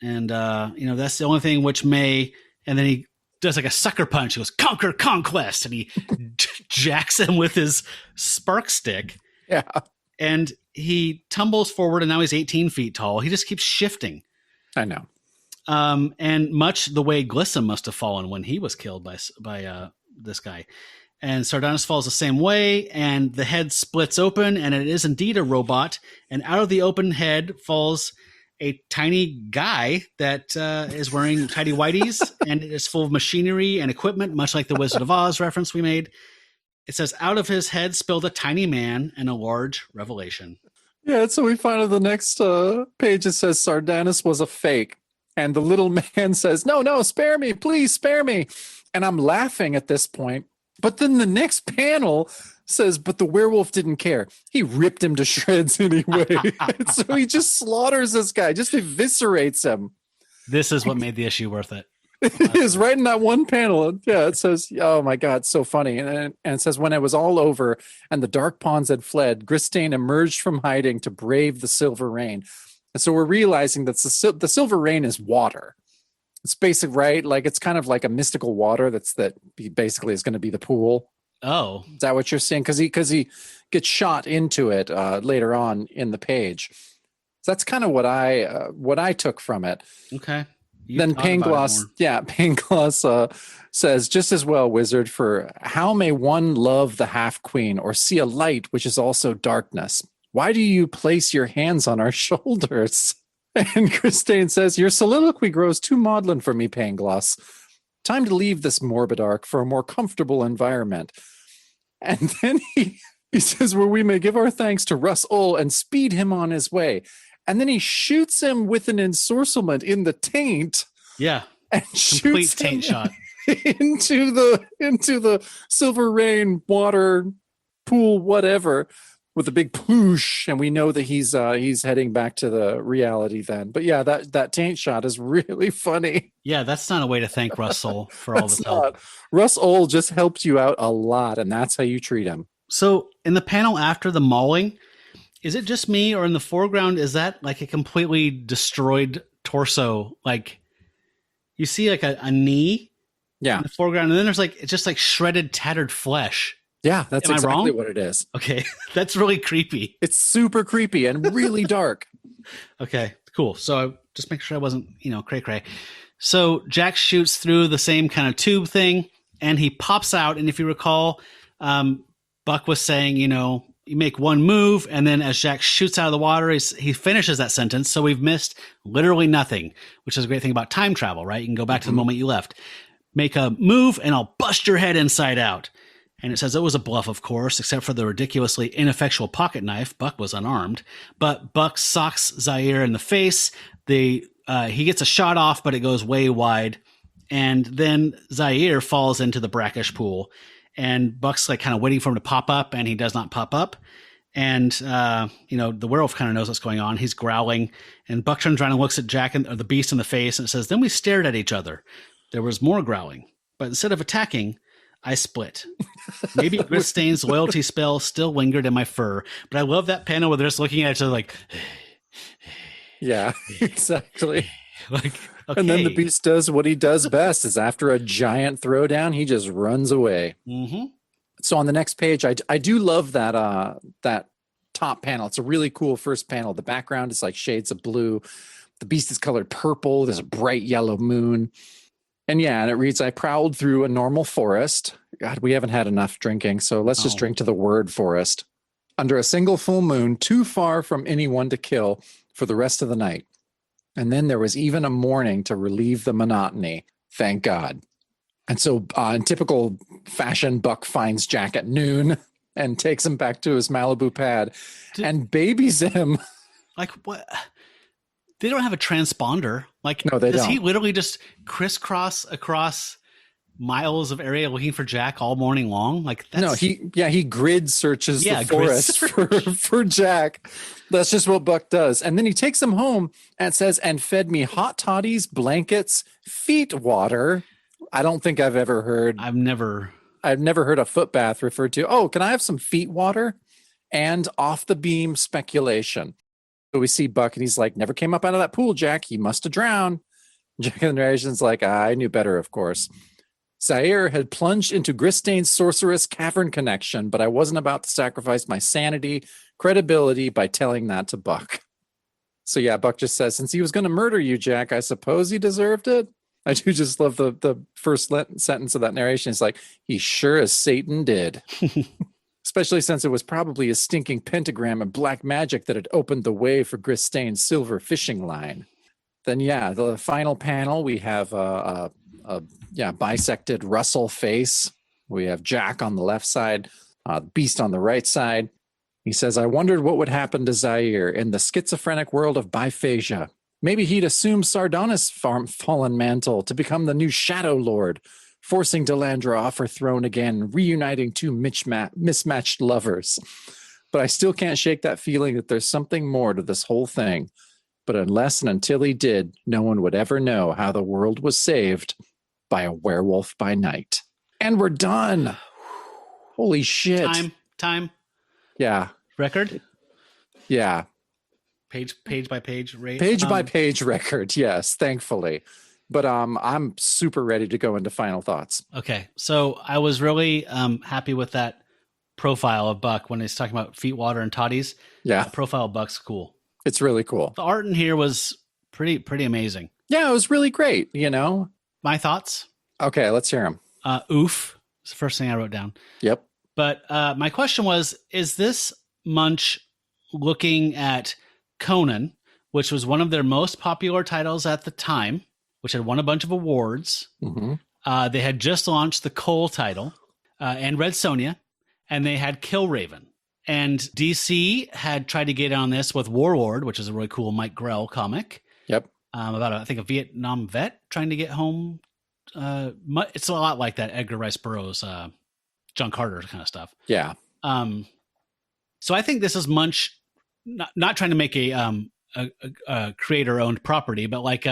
Speaker 2: that's the only thing which may... And then he does like a sucker punch. He goes, conquer, conquest, and he jacks him with his spark stick.
Speaker 3: Yeah.
Speaker 2: And he tumbles forward, and now he's 18 feet tall. He just keeps shifting.
Speaker 3: I know.
Speaker 2: And much the way Glissom must have fallen when he was killed by this guy. And Sardonis falls the same way, and the head splits open, and it is indeed a robot. And out of the open head falls a tiny guy that is wearing tidy whities, and it is full of machinery and equipment, much like the Wizard of Oz reference we made. It says, out of his head spilled a tiny man and a large revelation.
Speaker 3: Yeah, so we find on the next page, it says Sardonis was a fake. And the little man says, no, spare me, please spare me. And I'm laughing at this point. But then the next panel says, but the werewolf didn't care. He ripped him to shreds anyway. So he just slaughters this guy, just eviscerates him.
Speaker 2: This is what made the issue worth it.
Speaker 3: It is right in that one panel. Yeah, it says, oh my God, so funny. And it says, when it was all over and the dark pawns had fled, Gristain emerged from hiding to brave the silver rain. And so we're realizing that the silver rain is water. It's basic, right? Like it's kind of like a mystical water that basically is going to be the pool.
Speaker 2: Oh,
Speaker 3: Is that what you're saying? Because he gets shot into it later on in the page. So that's kind of what I took from it.
Speaker 2: okay. You've
Speaker 3: Then
Speaker 2: thought about it
Speaker 3: Paingloss,
Speaker 2: more.
Speaker 3: yeah, Paingloss says, just as well, wizard, for how may one love the half queen or see a light which is also darkness? Why do you place your hands on our shoulders? And Christine says, your soliloquy grows too maudlin for me, Paingloss. Time to leave this morbid arc for a more comfortable environment. And then he says, where we may give our thanks to Russ Ull and speed him on his way. And then he shoots him with an ensorcelment in the taint.
Speaker 2: Yeah.
Speaker 3: And
Speaker 2: Complete
Speaker 3: shoots
Speaker 2: taint
Speaker 3: him
Speaker 2: shot.
Speaker 3: into the silver rain water pool, whatever, with a big poosh. And we know that he's heading back to the reality then. But yeah, that taint shot is really funny.
Speaker 2: Yeah, that's not a way to thank Russell for all this help.
Speaker 3: Russ Ull just helped you out a lot, and that's how you treat him.
Speaker 2: So in the panel after the mauling, is it just me, or in the foreground, is that like a completely destroyed torso? Like you see like a knee in the foreground, and then there's like, it's just like shredded, tattered flesh.
Speaker 3: Yeah, that's
Speaker 2: Am I
Speaker 3: exactly
Speaker 2: wrong?
Speaker 3: what it is.
Speaker 2: Okay. That's really creepy.
Speaker 3: It's super creepy and really dark.
Speaker 2: Okay, cool. So just make sure I wasn't, cray cray. So Jack shoots through the same kind of tube thing, and he pops out. And if you recall, Buck was saying, you make one move, and then as Jack shoots out of the water, he finishes that sentence. So we've missed literally nothing, which is a great thing about time travel, right? You can go back to the moment you left. Make a move, and I'll bust your head inside out. And it says it was a bluff, of course, except for the ridiculously ineffectual pocket knife. Buck was unarmed. But Buck socks Zaire in the face. He gets a shot off, but it goes way wide. And then Zaire falls into the brackish pool. And Buck's like kind of waiting for him to pop up, and he does not pop up. And, the werewolf kind of knows what's going on. He's growling. And Buck turns around and looks at Jack or the beast in the face, and it says, then we stared at each other. There was more growling. But instead of attacking, I split. Maybe Grisstain's loyalty spell still lingered in my fur, but I love that panel where they're just looking at each other like,
Speaker 3: yeah, exactly.
Speaker 2: like, okay.
Speaker 3: And then the beast does what he does best: is after a giant throwdown, he just runs away.
Speaker 2: Mm-hmm.
Speaker 3: So on the next page, I do love that top panel. It's a really cool first panel. The background is like shades of blue. The beast is colored purple. There's a bright yellow moon. And yeah, and it reads, I prowled through a normal forest. God, we haven't had enough drinking, so let's just drink to the word forest. Under a single full moon, too far from anyone to kill for the rest of the night. And then there was even a morning to relieve the monotony. Thank God. And so in typical fashion, Buck finds Jack at noon and takes him back to his Malibu pad and babies him.
Speaker 2: Like what? They don't have a transponder. Like,
Speaker 3: no, they
Speaker 2: does
Speaker 3: don't.
Speaker 2: He literally just crisscross across miles of area looking for Jack all morning long? Like, that's...
Speaker 3: No, he grid searches the forest for Jack. That's just what Buck does. And then he takes him home and says, and fed me hot toddies, blankets, feet water. I don't think I've ever heard. I've never heard a foot bath referred to. Oh, can I have some feet water? And off the beam speculation. So we see Buck, and he's like, never came up out of that pool, Jack. He must have drowned. Jack in the narration's like, I knew better, of course. Zaire had plunged into Grisstain's sorceress cavern connection, but I wasn't about to sacrifice my sanity, credibility by telling that to Buck. So yeah, Buck just says, since he was going to murder you, Jack, I suppose he deserved it. I do just love the first sentence of that narration. It's like, he sure as Satan did. Especially since it was probably a stinking pentagram and black magic that had opened the way for Grisstain's silver fishing line. Then, yeah, the final panel, we have a bisected Russell face. We have Jack on the left side, Beast on the right side. He says, I wondered what would happen to Zaire in the schizophrenic world of biphasia. Maybe he'd assume Sardonis' fallen mantle to become the new Shadow Lord, forcing Delandra off her throne again, reuniting two mismatched lovers. But I still can't shake that feeling that there's something more to this whole thing. But unless and until he did, no one would ever know how the world was saved by a werewolf by night. And we're done. Holy shit.
Speaker 2: Time.
Speaker 3: Yeah.
Speaker 2: Record?
Speaker 3: Yeah.
Speaker 2: Page by page rate.
Speaker 3: Page by page record, yes, thankfully. But I'm super ready to go into final thoughts.
Speaker 2: Okay. So I was really happy with that profile of Buck when he's talking about feet, water, and toddies.
Speaker 3: Yeah,
Speaker 2: That profile of Buck's cool.
Speaker 3: it's really cool.
Speaker 2: The art in here was pretty amazing.
Speaker 3: Yeah, it was really great, you know?
Speaker 2: My thoughts?
Speaker 3: Okay, let's hear them.
Speaker 2: Oof. It's the first thing I wrote down.
Speaker 3: Yep.
Speaker 2: But my question was, is this Munch looking at Conan, which was one of their most popular titles at the time, which had won a bunch of awards.
Speaker 3: Mm-hmm.
Speaker 2: They had just launched the Cole title and Red Sonja, and they had Killraven. And DC had tried to get on this with Warlord, which is a really cool Mike Grell comic.
Speaker 3: Yep.
Speaker 2: About, I think, a Vietnam vet trying to get home. It's a lot like that Edgar Rice Burroughs, John Carter kind of stuff.
Speaker 3: Yeah.
Speaker 2: So I think this is Munch not trying to make a creator-owned property, but like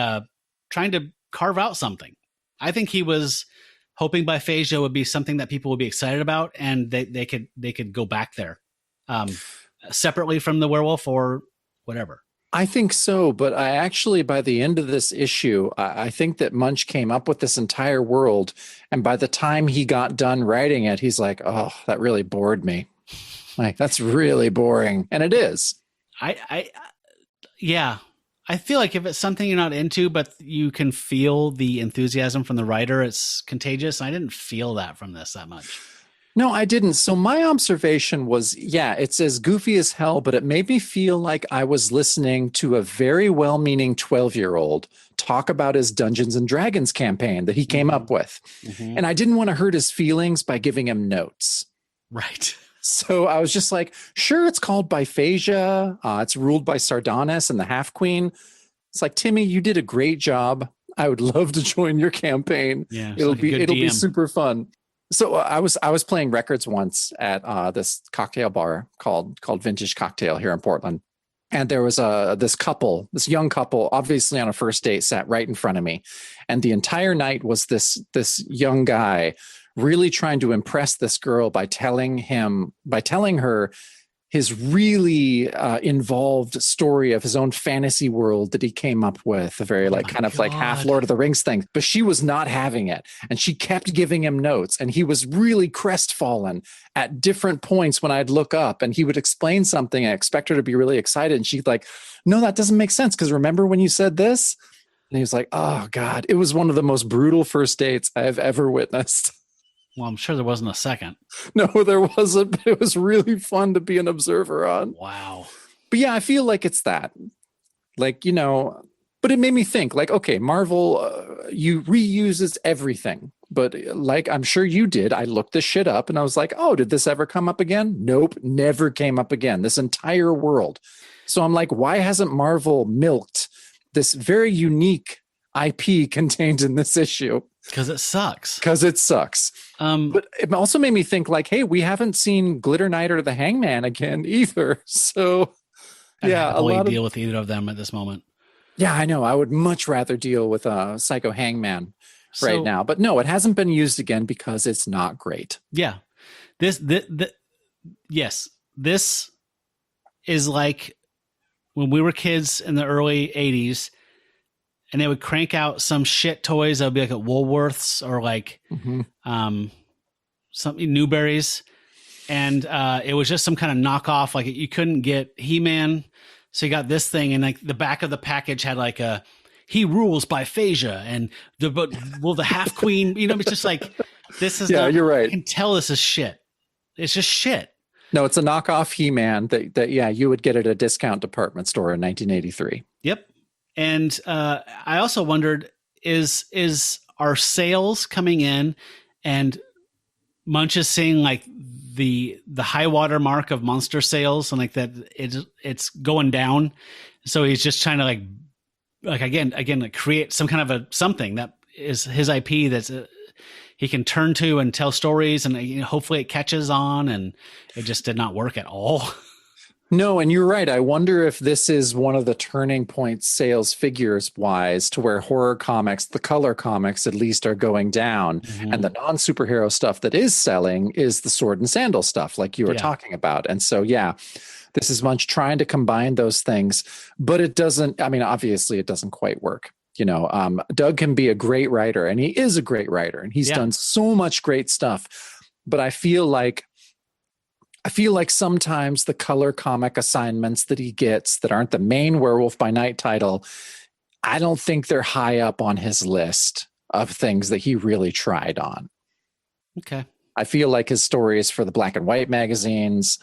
Speaker 2: trying to carve out something. I think he was hoping Biphasia would be something that people would be excited about, and they could go back there separately from the werewolf or whatever.
Speaker 3: I think so, but I actually, by the end of this issue, I think that Munch came up with this entire world, and by the time he got done writing it, he's like, "Oh, that really bored me. Like, that's really boring," and it is.
Speaker 2: Yeah. I feel like if it's something you're not into, but you can feel the enthusiasm from the writer, it's contagious. I didn't feel that from this that much.
Speaker 3: No, I didn't. So my observation was, yeah, it's as goofy as hell, but it made me feel like I was listening to a very well-meaning 12-year-old talk about his Dungeons and Dragons campaign that he came up with. Mm-hmm. And I didn't want to hurt his feelings by giving him notes.
Speaker 2: Right.
Speaker 3: So I was just like, sure, it's called Biphasia. It's ruled by Sardonis and the Half Queen. It's like, Timmy, you did a great job. I would love to join your campaign.
Speaker 2: Yeah,
Speaker 3: it'll be super fun. So I was playing records once at this cocktail bar called Vintage Cocktail here in Portland, and there was this young couple, obviously on a first date, sat right in front of me, and the entire night was this young guy really trying to impress this girl by telling her his really involved story of his own fantasy world that he came up with, a very like half Lord of the Rings thing. But she was not having it, and she kept giving him notes, and he was really crestfallen at different points when I'd look up, and he would explain something and expect her to be really excited, and she'd like, "No, that doesn't make sense, because remember when you said this?" And he was like, "Oh God," it was one of the most brutal first dates I have ever witnessed.
Speaker 2: Well, I'm sure there wasn't a second.
Speaker 3: No, there wasn't, but it was really fun to be an observer on.
Speaker 2: Wow.
Speaker 3: But yeah, I feel like it's that. Like, you know, but it made me think, like, okay, Marvel, you reuses everything. But like I'm sure you did, I looked this shit up and I was like, oh, did this ever come up again? Nope, never came up again. This entire world. So I'm like, why hasn't Marvel milked this very unique IP contained in this issue?
Speaker 2: Because it sucks.
Speaker 3: But it also made me think, like, hey, we haven't seen Glitter Knight or the Hangman again either. So, yeah,
Speaker 2: a lot deal with either of them at this moment.
Speaker 3: Yeah, I know. I would much rather deal with Psycho Hangman right now. But no, it hasn't been used again because it's not great.
Speaker 2: Yeah. This is like when we were kids in the early 80s. And they would crank out some shit toys that would be like at Woolworths or like something Newberry's. And it was just some kind of knockoff. Like you couldn't get He-Man. So you got this thing, and like the back of the package had like a he rules Biphasia and the Half Queen. You know, it's just like this is
Speaker 3: you're right.
Speaker 2: I can tell this is shit. It's just shit.
Speaker 3: No, it's a knockoff He-Man that you would get at a discount department store in 1983.
Speaker 2: Yep. And I also wondered, is our sales coming in and Munch is seeing like the high water mark of monster sales and like that it's going down. So he's just trying to like again, like create some kind of something that is his IP that's he can turn to and tell stories, and hopefully it catches on, and it just did not work at all.
Speaker 3: No, and you're right. I wonder if this is one of the turning points sales figures wise to where horror comics, the color comics at least, are going down. Mm-hmm. And the non-superhero stuff that is selling is the sword and sandal stuff like you were talking about. And so, this is Munch trying to combine those things, but it doesn't, I mean, obviously it doesn't quite work. Doug can be a great writer, and he is a great writer, and he's done so much great stuff. But I feel like sometimes the color comic assignments that he gets that aren't the main Werewolf by Night title, I don't think they're high up on his list of things that he really tried on.
Speaker 2: Okay.
Speaker 3: I feel like his stories for the black and white magazines,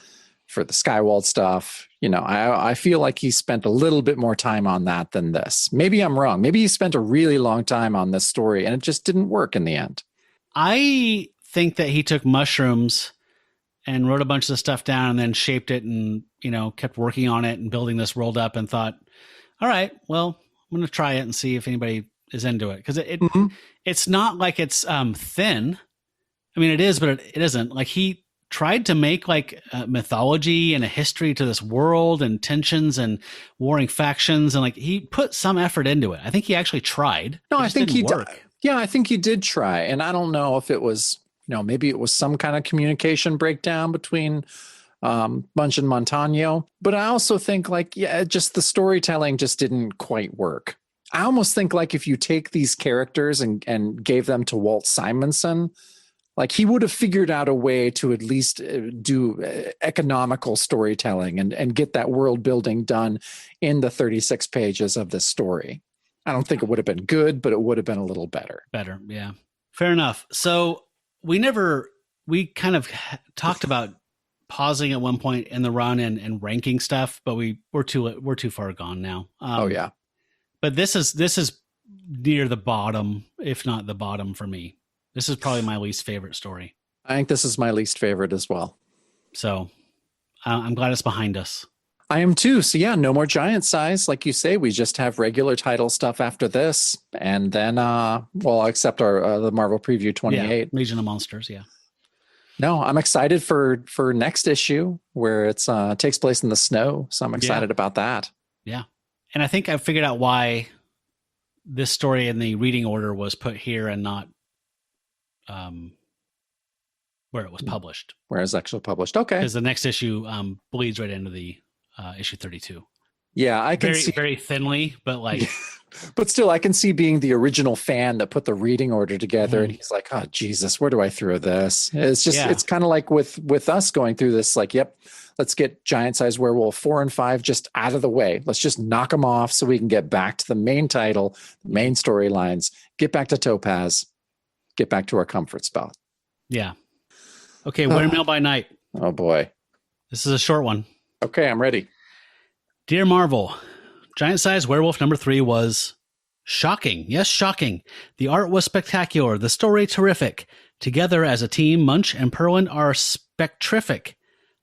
Speaker 3: for the Skywald stuff, I feel like he spent a little bit more time on that than this. Maybe I'm wrong. Maybe he spent a really long time on this story and it just didn't work in the end.
Speaker 2: I think that he took mushrooms and wrote a bunch of stuff down and then shaped it and, kept working on it and building this world up and thought, all right, well, I'm going to try it and see if anybody is into it. Because it's not like it's thin. I mean, it is, but it isn't. Like, he tried to make like a mythology and a history to this world and tensions and warring factions. And like, he put some effort into it. I think he actually tried.
Speaker 3: No, I think he did. Yeah, I think he did try. And I don't know if it was, maybe it was some kind of communication breakdown between Bunch and Montano. But I also think just the storytelling just didn't quite work. I almost think like if you take these characters and gave them to Walt Simonson, like he would have figured out a way to at least do economical storytelling and get that world building done in the 36 pages of this story. I don't think it would have been good, but it would have been a little better.
Speaker 2: Better, yeah. Fair enough. So we kind of talked about pausing at one point in the run and ranking stuff, but we're too far gone now.
Speaker 3: Oh yeah.
Speaker 2: But this is near the bottom, if not the bottom for me. This is probably my least favorite story.
Speaker 3: I think this is my least favorite as well.
Speaker 2: So I'm glad it's behind us.
Speaker 3: I am too. So yeah, no more giant size. Like you say, we just have regular title stuff after this. And then, except our the Marvel Preview 28.
Speaker 2: Yeah, Legion of Monsters, yeah.
Speaker 3: No, I'm excited for next issue where it's takes place in the snow. So I'm excited about that.
Speaker 2: Yeah. And I think I figured out why this story in the reading order was put here and not where it was published.
Speaker 3: Where it's actually published. Okay.
Speaker 2: Because the next issue bleeds right into the issue 32.
Speaker 3: Yeah, I can see
Speaker 2: very thinly, but like,
Speaker 3: but still, I can see being the original fan that put the reading order together, and he's like, "Oh Jesus, where do I throw this?" It's just, it's kind of like with us going through this. Like, yep, let's get Giant Size Werewolf 4 and 5 just out of the way. Let's just knock them off so we can get back to the main title, the main storylines, get back to Topaz, get back to our comfort spot.
Speaker 2: Yeah. Okay, Werewolf by Night.
Speaker 3: Oh boy,
Speaker 2: this is a short one.
Speaker 3: Okay, I'm ready.
Speaker 2: Dear Marvel, Giant Size Werewolf number 3 was shocking. Yes, shocking. The art was spectacular. The story terrific. Together as a team, Munch and Perlin are spectrific.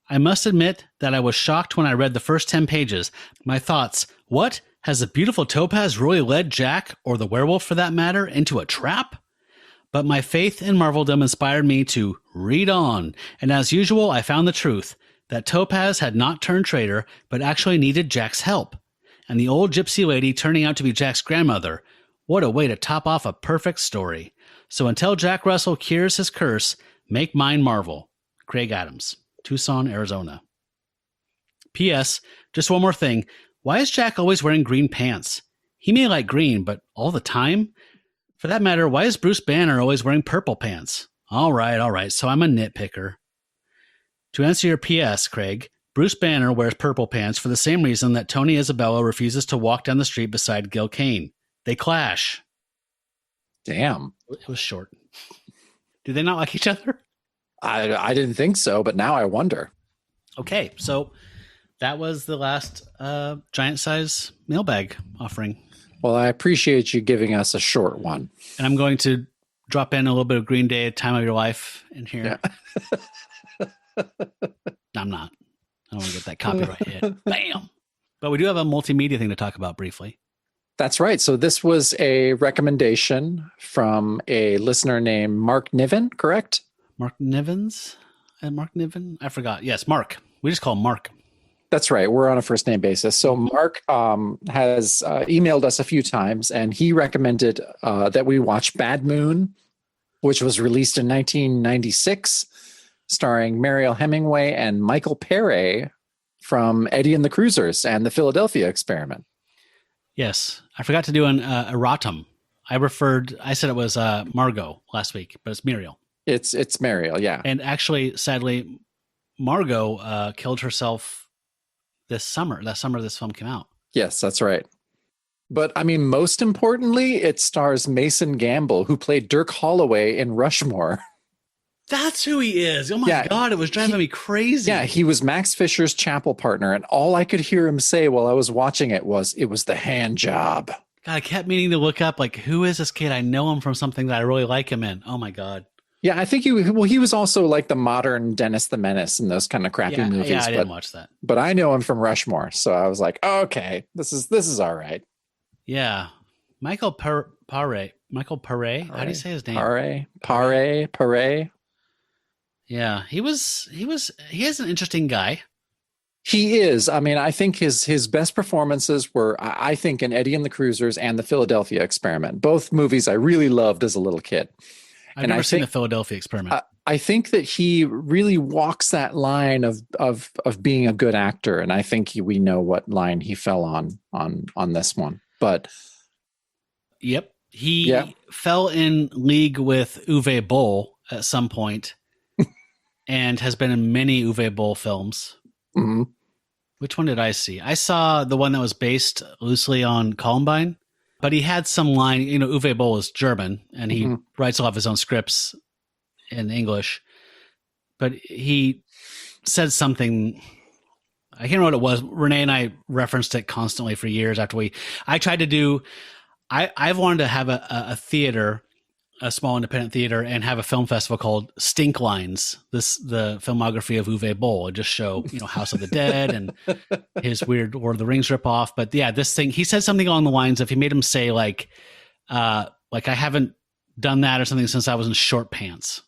Speaker 2: I must admit that I was shocked when I read the first 10 pages. My thoughts, what? Has the beautiful Topaz really led Jack, or the werewolf for that matter, into a trap? But my faith in Marveldom inspired me to read on, and as usual, I found the truth. That Topaz had not turned traitor, but actually needed Jack's help. And the old gypsy lady turning out to be Jack's grandmother. What a way to top off a perfect story. So until Jack Russell cures his curse, make mine Marvel. Craig Adams, Tucson, Arizona. P.S. Just one more thing. Why is Jack always wearing green pants? He may like green, but all the time? For that matter, why is Bruce Banner always wearing purple pants? All right, so I'm a nitpicker. To answer your PS, Craig, Bruce Banner wears purple pants for the same reason that Tony Isabella refuses to walk down the street beside Gil Kane. They clash.
Speaker 3: Damn.
Speaker 2: It was short. Do they not like each other?
Speaker 3: I didn't think so, but now I wonder.
Speaker 2: Okay, so that was the last giant size mailbag offering.
Speaker 3: Well, I appreciate you giving us a short one.
Speaker 2: And I'm going to drop in a little bit of Green Day, Time of Your Life in here. Yeah. I'm not. I don't want to get that copyright hit. Bam. But we do have a multimedia thing to talk about briefly.
Speaker 3: That's right. So this was a recommendation from a listener named Mark Niven, correct?
Speaker 2: Mark Nivens? Mark Niven? I forgot. Yes, Mark. We just call him Mark.
Speaker 3: That's right. We're on a first name basis. So Mark has emailed us a few times, and he recommended that we watch Bad Moon, which was released in 1996. Starring Mariel Hemingway and Michael Pere from Eddie and the Cruisers and the Philadelphia Experiment.
Speaker 2: Yes. I forgot to do an erratum. I said it was Margot last week, but it's Muriel.
Speaker 3: It's Mariel, yeah.
Speaker 2: And actually, sadly, Margot killed herself this summer. That summer this film came out.
Speaker 3: Yes, that's right. But I mean, most importantly, it stars Mason Gamble, who played Dirk Holloway in Rushmore.
Speaker 2: That's who he is. Oh my God, it was driving me crazy.
Speaker 3: Yeah, he was Max Fisher's chapel partner, and all I could hear him say while I was watching it was the hand job.
Speaker 2: God, I kept meaning to look up, like, who is this kid? I know him from something that I really like him in. Oh my God.
Speaker 3: Yeah, I think he was also like the modern Dennis the Menace in those kind of crappy movies.
Speaker 2: Yeah, I didn't watch that.
Speaker 3: But I know him from Rushmore, so I was like, okay, this is all right.
Speaker 2: Yeah. Michael Pare. How do you say his name?
Speaker 3: Pare.
Speaker 2: Yeah, he is an interesting guy.
Speaker 3: He is. I mean, I think his best performances were, I think, in Eddie and the Cruisers and the Philadelphia Experiment. Both movies I really loved as a little kid.
Speaker 2: I've never seen the Philadelphia Experiment.
Speaker 3: I think that he really walks that line of being a good actor, and I think we know what line he fell on this one. But
Speaker 2: yep, he fell in league with Uwe Boll at some point, and has been in many Uwe Boll films.
Speaker 3: Mm-hmm.
Speaker 2: Which one did I see? I saw the one that was based loosely on Columbine, but he had some line. Uwe Boll is German, and he writes a lot of his own scripts in English. But he said something. I can't remember what it was. Renee and I referenced it constantly for years after I tried to do. I've wanted to have a theater, a small independent theater, and have a film festival called Stink Lines. The filmography of Uwe Boll, and just show House of the Dead and his weird Lord of the Rings ripoff. But yeah, this thing, he said something along the lines of, he made him say like I haven't done that or something since I was in short pants.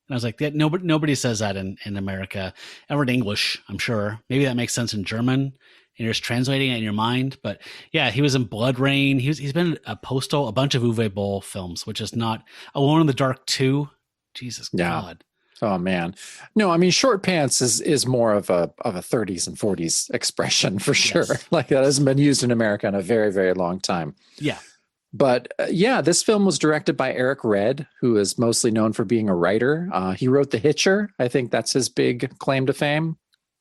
Speaker 2: And I was like, yeah, nobody says that in America, ever in English, I'm sure. Maybe that makes sense in German, and you're just translating it in your mind. But yeah, he was in Blood Rain. He's been a bunch of Uwe Boll films, which is not Alone in the Dark 2. Jesus God.
Speaker 3: Oh man. No, I mean, short pants is more of a 30s and 40s expression for sure. Yes. Like that hasn't been used in America in a very, very long time.
Speaker 2: Yeah.
Speaker 3: But this film was directed by Eric Red, who is mostly known for being a writer. He wrote The Hitcher. I think that's his big claim to fame.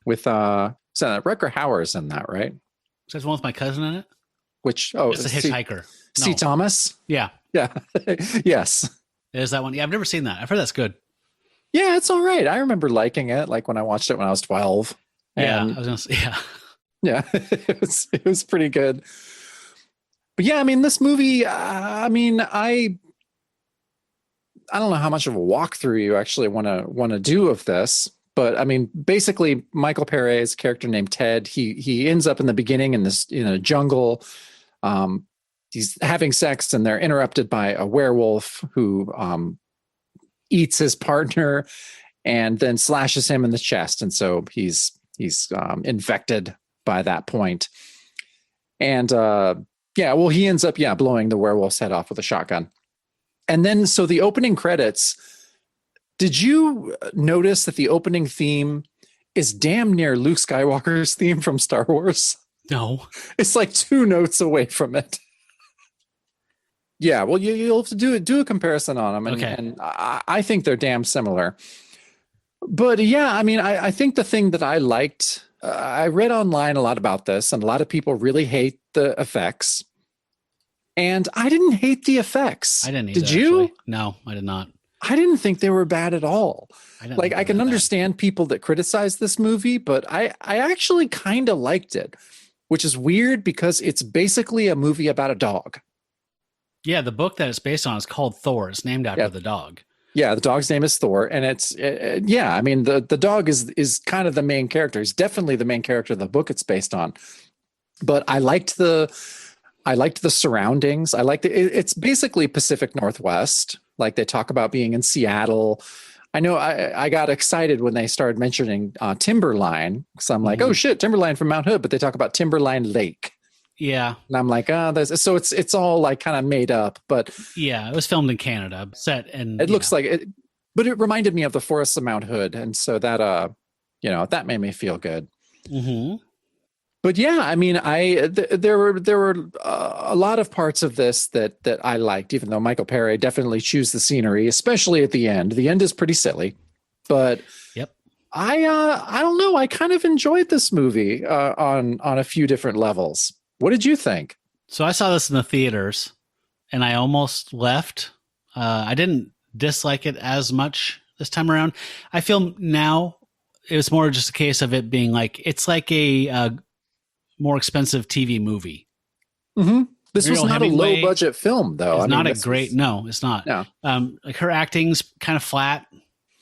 Speaker 3: With Rutger Hauer's in that, right?
Speaker 2: So there's one with my cousin in it.
Speaker 3: It's
Speaker 2: The Hitchhiker.
Speaker 3: C. Thomas.
Speaker 2: Yeah.
Speaker 3: Yes.
Speaker 2: Is that one? Yeah, I've never seen that. I've heard that's good.
Speaker 3: Yeah, it's all right. I remember liking it, like when I watched it when I was 12.
Speaker 2: Yeah, I was gonna say, yeah.
Speaker 3: Yeah, it was pretty good. But yeah, I mean, this movie, I don't know how much of a walkthrough you actually want to do of this, but I mean, basically, Michael Pere's character named Ted, he ends up in the beginning in a jungle. He's having sex, and they're interrupted by a werewolf who eats his partner and then slashes him in the chest, and so he's infected by that point. And he ends up blowing the werewolf's head off with a shotgun. And then, so the opening credits, did you notice that the opening theme is damn near Luke Skywalker's theme from Star Wars?
Speaker 2: No.
Speaker 3: It's like 2 notes away from it. Yeah, well, you'll have to do a comparison on them. And,
Speaker 2: okay.
Speaker 3: And I think they're damn similar. But yeah, I mean, I think the thing that I liked, I read online a lot about this, and a lot of people really hate the effects. And I didn't hate the effects.
Speaker 2: I didn't either.
Speaker 3: Did you?
Speaker 2: Actually. No, I did not.
Speaker 3: I didn't think they were bad at all. I can understand
Speaker 2: bad.
Speaker 3: People that criticize this movie, but I actually kind of liked it, which is weird because it's basically a movie about a dog.
Speaker 2: Yeah, the book that it's based on is called Thor. It's named after the dog.
Speaker 3: Yeah, the dog's name is Thor, and I mean, the dog is kind of the main character. He's definitely the main character of the book it's based on. But I liked the surroundings. It's basically Pacific Northwest. Like they talk about being in Seattle. I know I got excited when they started mentioning Timberline, because I'm like, oh shit, Timberline from Mount Hood, but they talk about Timberline Lake.
Speaker 2: Yeah.
Speaker 3: And I'm like, so it's all like kind of made up, but
Speaker 2: yeah, it was filmed in Canada, set, and
Speaker 3: it looks like it, but it reminded me of the forests of Mount Hood. And so that, that made me feel good.
Speaker 2: Mm-hmm.
Speaker 3: But yeah, I mean, there were a lot of parts of this that I liked, even though Michael Paré definitely chews the scenery, especially at the end. The end is pretty silly, but
Speaker 2: Yep.
Speaker 3: I don't know. I kind of enjoyed this movie on a few different levels. What did you think?
Speaker 2: So I saw this in the theaters, and I almost left. I didn't dislike it as much this time around. I feel now it was more just a case of it being like it's like a more expensive TV movie.
Speaker 3: Mm-hmm. This
Speaker 2: Real
Speaker 3: was not
Speaker 2: Hemingway
Speaker 3: a low budget film, though.
Speaker 2: It's
Speaker 3: I
Speaker 2: not
Speaker 3: mean,
Speaker 2: a great. No, it's not.
Speaker 3: Yeah.
Speaker 2: Like her acting's kind of flat.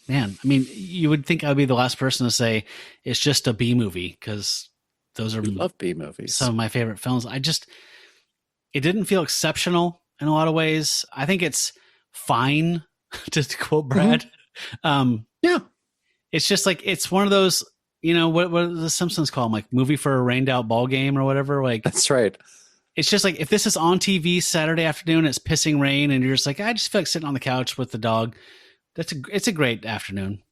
Speaker 2: Man, I mean, you would think I would be the last person to say it's just a B movie because those are
Speaker 3: We love B movies.
Speaker 2: some of my favorite films. It didn't feel exceptional in a lot of ways. I think it's fine, to quote Brad.
Speaker 3: Yeah.
Speaker 2: It's just like it's one of those, what the Simpsons call them, like movie for a rained out ball game or whatever. Like
Speaker 3: That's right.
Speaker 2: it's just like if this is on TV Saturday afternoon, it's pissing rain, and you're just like, I just feel like sitting on the couch with the dog. It's a great afternoon.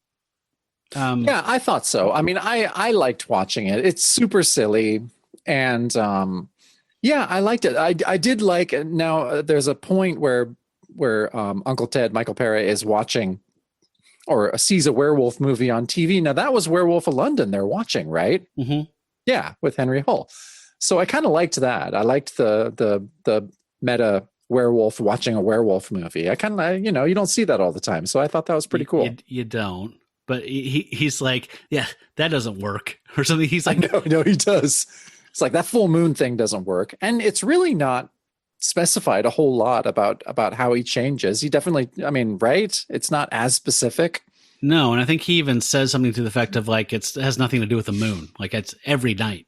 Speaker 3: Yeah, I thought so. I mean, I liked watching it. It's super silly, and yeah, I liked it. I did like. Now there's a point where Uncle Ted, Michael Paré, is watching or sees a werewolf movie on TV. Now that was Werewolf of London they're watching, right?
Speaker 2: Mm-hmm.
Speaker 3: Yeah, with Henry Hull. So I kind of liked that. I liked the meta werewolf watching a werewolf movie. I kind of, you don't see that all the time. So I thought that was pretty cool.
Speaker 2: You don't. But he's like, yeah, that doesn't work or something. He's like,
Speaker 3: no, he does. It's like that full moon thing doesn't work. And it's really not specified a whole lot about how he changes. He definitely, I mean, right? It's not as specific.
Speaker 2: No, and I think he even says something to the effect of like it has nothing to do with the moon. Like it's every night.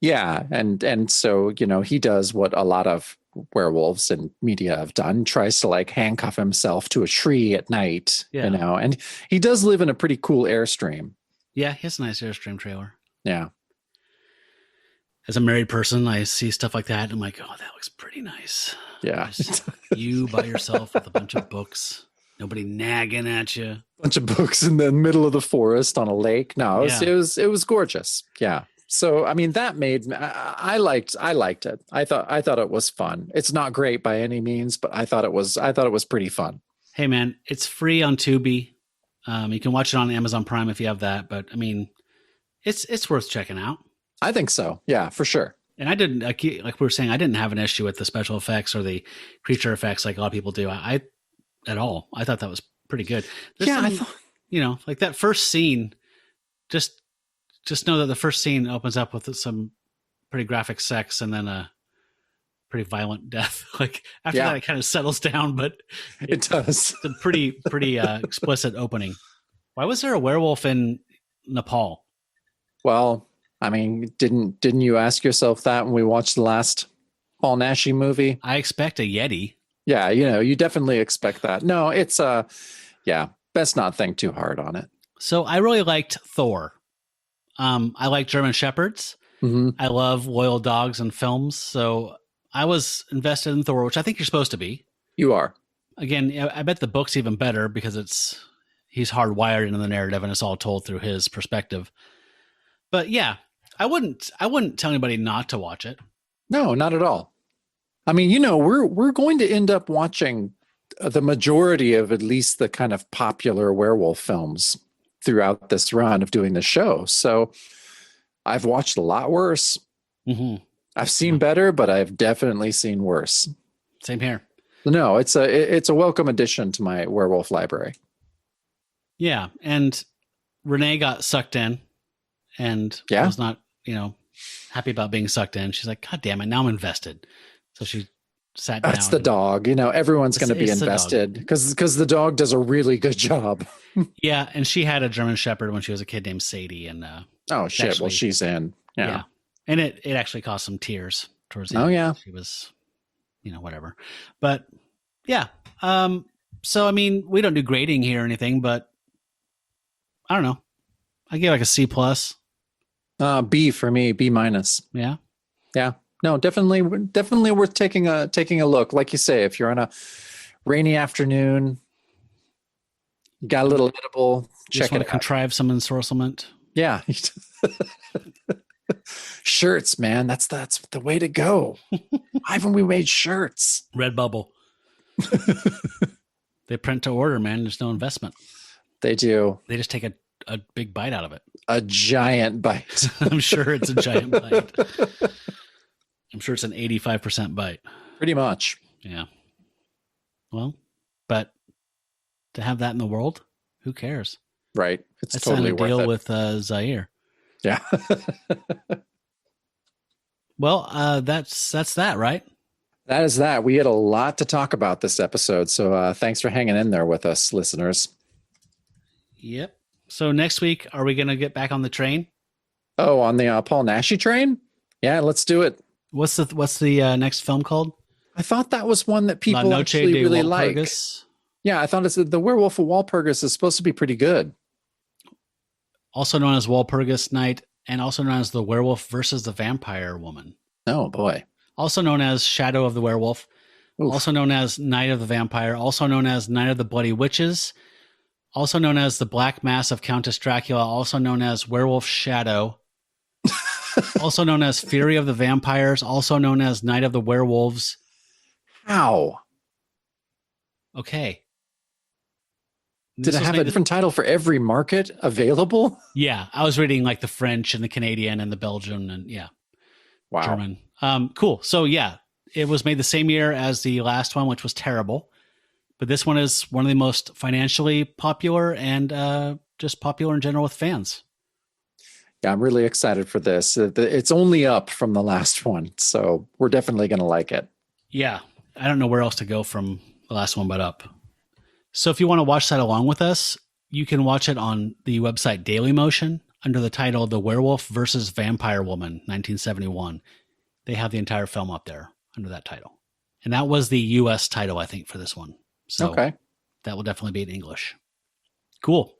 Speaker 3: Yeah, and so, he does what a lot of werewolves in media have done, tries to like handcuff himself to a tree at night, and he does live in a pretty cool Airstream.
Speaker 2: Yeah, he has a nice Airstream trailer.
Speaker 3: Yeah.
Speaker 2: As a married person, I see stuff like that and I'm like, oh, that looks pretty nice.
Speaker 3: Yeah.
Speaker 2: Just you by yourself with a bunch of books, nobody nagging at you.
Speaker 3: Bunch of books in the middle of the forest on a lake. No,
Speaker 2: Yeah.
Speaker 3: it was gorgeous. Yeah. So, I mean, that made I liked it. I thought it was fun. It's not great by any means, but I thought it was pretty fun.
Speaker 2: Hey man, it's free on Tubi. You can watch it on Amazon Prime if you have that, but I mean, it's worth checking out.
Speaker 3: I think so. Yeah, for sure.
Speaker 2: And I didn't, like we were saying, I didn't have an issue with the special effects or the creature effects like a lot of people do. I at all. I thought that was pretty good. There's
Speaker 3: Yeah,
Speaker 2: some, like that first scene, just know that the first scene opens up with some pretty graphic sex and then a pretty violent death. Like after that, it kind of settles down, but
Speaker 3: it does.
Speaker 2: It's a pretty explicit opening. Why was there a werewolf in Nepal?
Speaker 3: Well, I mean, didn't you ask yourself that when we watched the last Paul Naschy movie?
Speaker 2: I expect a Yeti.
Speaker 3: Yeah, you definitely expect that. No, it's best not think too hard on it.
Speaker 2: So I really liked Thor. I like German Shepherds.
Speaker 3: Mm-hmm.
Speaker 2: I love loyal dogs in films. So I was invested in Thor, which I think you're supposed to be.
Speaker 3: You are.
Speaker 2: Again, I bet the book's even better because he's hardwired into the narrative and it's all told through his perspective. But yeah, I wouldn't tell anybody not to watch it.
Speaker 3: No, not at all. I mean, we're going to end up watching the majority of at least the kind of popular werewolf films throughout this run of doing the show. So I've watched a lot worse.
Speaker 2: Mm-hmm.
Speaker 3: I've seen better, but I've definitely seen worse.
Speaker 2: Same here.
Speaker 3: No, it's a welcome addition to my werewolf library.
Speaker 2: Yeah, and Renee got sucked in, and was not, happy about being sucked in. She's like, God damn it, now I'm invested. So she sat down.
Speaker 3: That's the dog. Everyone's going to be invested because the dog does a really good job.
Speaker 2: Yeah, and she had a German Shepherd when she was a kid named Sadie, and
Speaker 3: oh shit! Actually, well, she's in. Yeah,
Speaker 2: and it actually caused some tears towards the end.
Speaker 3: Oh yeah,
Speaker 2: she was, whatever. But yeah, so I mean, we don't do grading here or anything, but I don't know. I give like a C+.
Speaker 3: B for me, B-.
Speaker 2: Yeah.
Speaker 3: Yeah. No, definitely worth taking a look. Like you say, if you're on a rainy afternoon, got a little edible, check it out.
Speaker 2: Contrive some ensorcelment.
Speaker 3: Yeah. Shirts, man. That's the way to go. Why haven't we made shirts?
Speaker 2: Redbubble. They print to order, man. There's no investment.
Speaker 3: They do.
Speaker 2: They just take a big bite out of it.
Speaker 3: A giant bite.
Speaker 2: I'm sure it's a giant bite. I'm sure it's an 85% bite.
Speaker 3: Pretty much.
Speaker 2: Yeah. Well, but to have that in the world, who cares?
Speaker 3: Right. It's
Speaker 2: Let's
Speaker 3: totally
Speaker 2: sign a deal
Speaker 3: worth it.
Speaker 2: with Zaire.
Speaker 3: Yeah.
Speaker 2: Well, that's that, right?
Speaker 3: That is that. We had a lot to talk about this episode. So thanks for hanging in there with us, listeners.
Speaker 2: Yep. So next week, are we going to get back on the train?
Speaker 3: Oh, on the Paul Naschy train? Yeah, let's do it.
Speaker 2: What's the next film called?
Speaker 3: I thought that was one that people
Speaker 2: La Noche
Speaker 3: actually
Speaker 2: de
Speaker 3: really like.
Speaker 2: Walpurgis.
Speaker 3: Yeah, I thought it's the Werewolf of Walpurgis is supposed to be pretty good.
Speaker 2: Also known as Walpurgis Night, and also known as The Werewolf versus the Vampire Woman.
Speaker 3: Oh, boy.
Speaker 2: Also known as Shadow of the Werewolf.
Speaker 3: Oof.
Speaker 2: Also known as Night of the Vampire. Also known as Night of the Bloody Witches. Also known as The Black Mass of Countess Dracula. Also known as Werewolf Shadow. Also known as Fury of the Vampires. Also known as Night of the Werewolves.
Speaker 3: How?
Speaker 2: Okay.
Speaker 3: Did it have a different title for every market available?
Speaker 2: Yeah, I was reading like the French and the Canadian and the Belgian and
Speaker 3: Wow.
Speaker 2: German. Cool. So yeah, it was made the same year as the last one, which was terrible. But this one is one of the most financially popular and just popular in general with fans.
Speaker 3: Yeah, I'm really excited for this. It's only up from the last one, so we're definitely going to like it.
Speaker 2: Yeah, I don't know where else to go from the last one but up. So if you want to watch that along with us, you can watch it on the website Dailymotion under the title The Werewolf versus Vampire Woman, 1971. They have the entire film up there under that title. And that was the U.S. title, I think, for this one. So
Speaker 3: Okay.
Speaker 2: That will definitely be in English. Cool.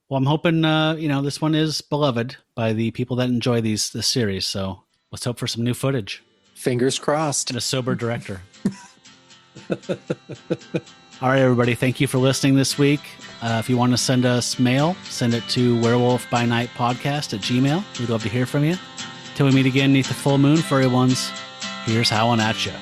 Speaker 2: Well, I'm hoping, this one is beloved by the people that enjoy this series. So let's hope for some new footage.
Speaker 3: Fingers crossed.
Speaker 2: And a sober director. All right, everybody. Thank you for listening this week. If you want to send us mail, send it to werewolfbynightpodcast@gmail.com. We'd love to hear from you. Till we meet again beneath the full moon, furry ones, here's howling at you.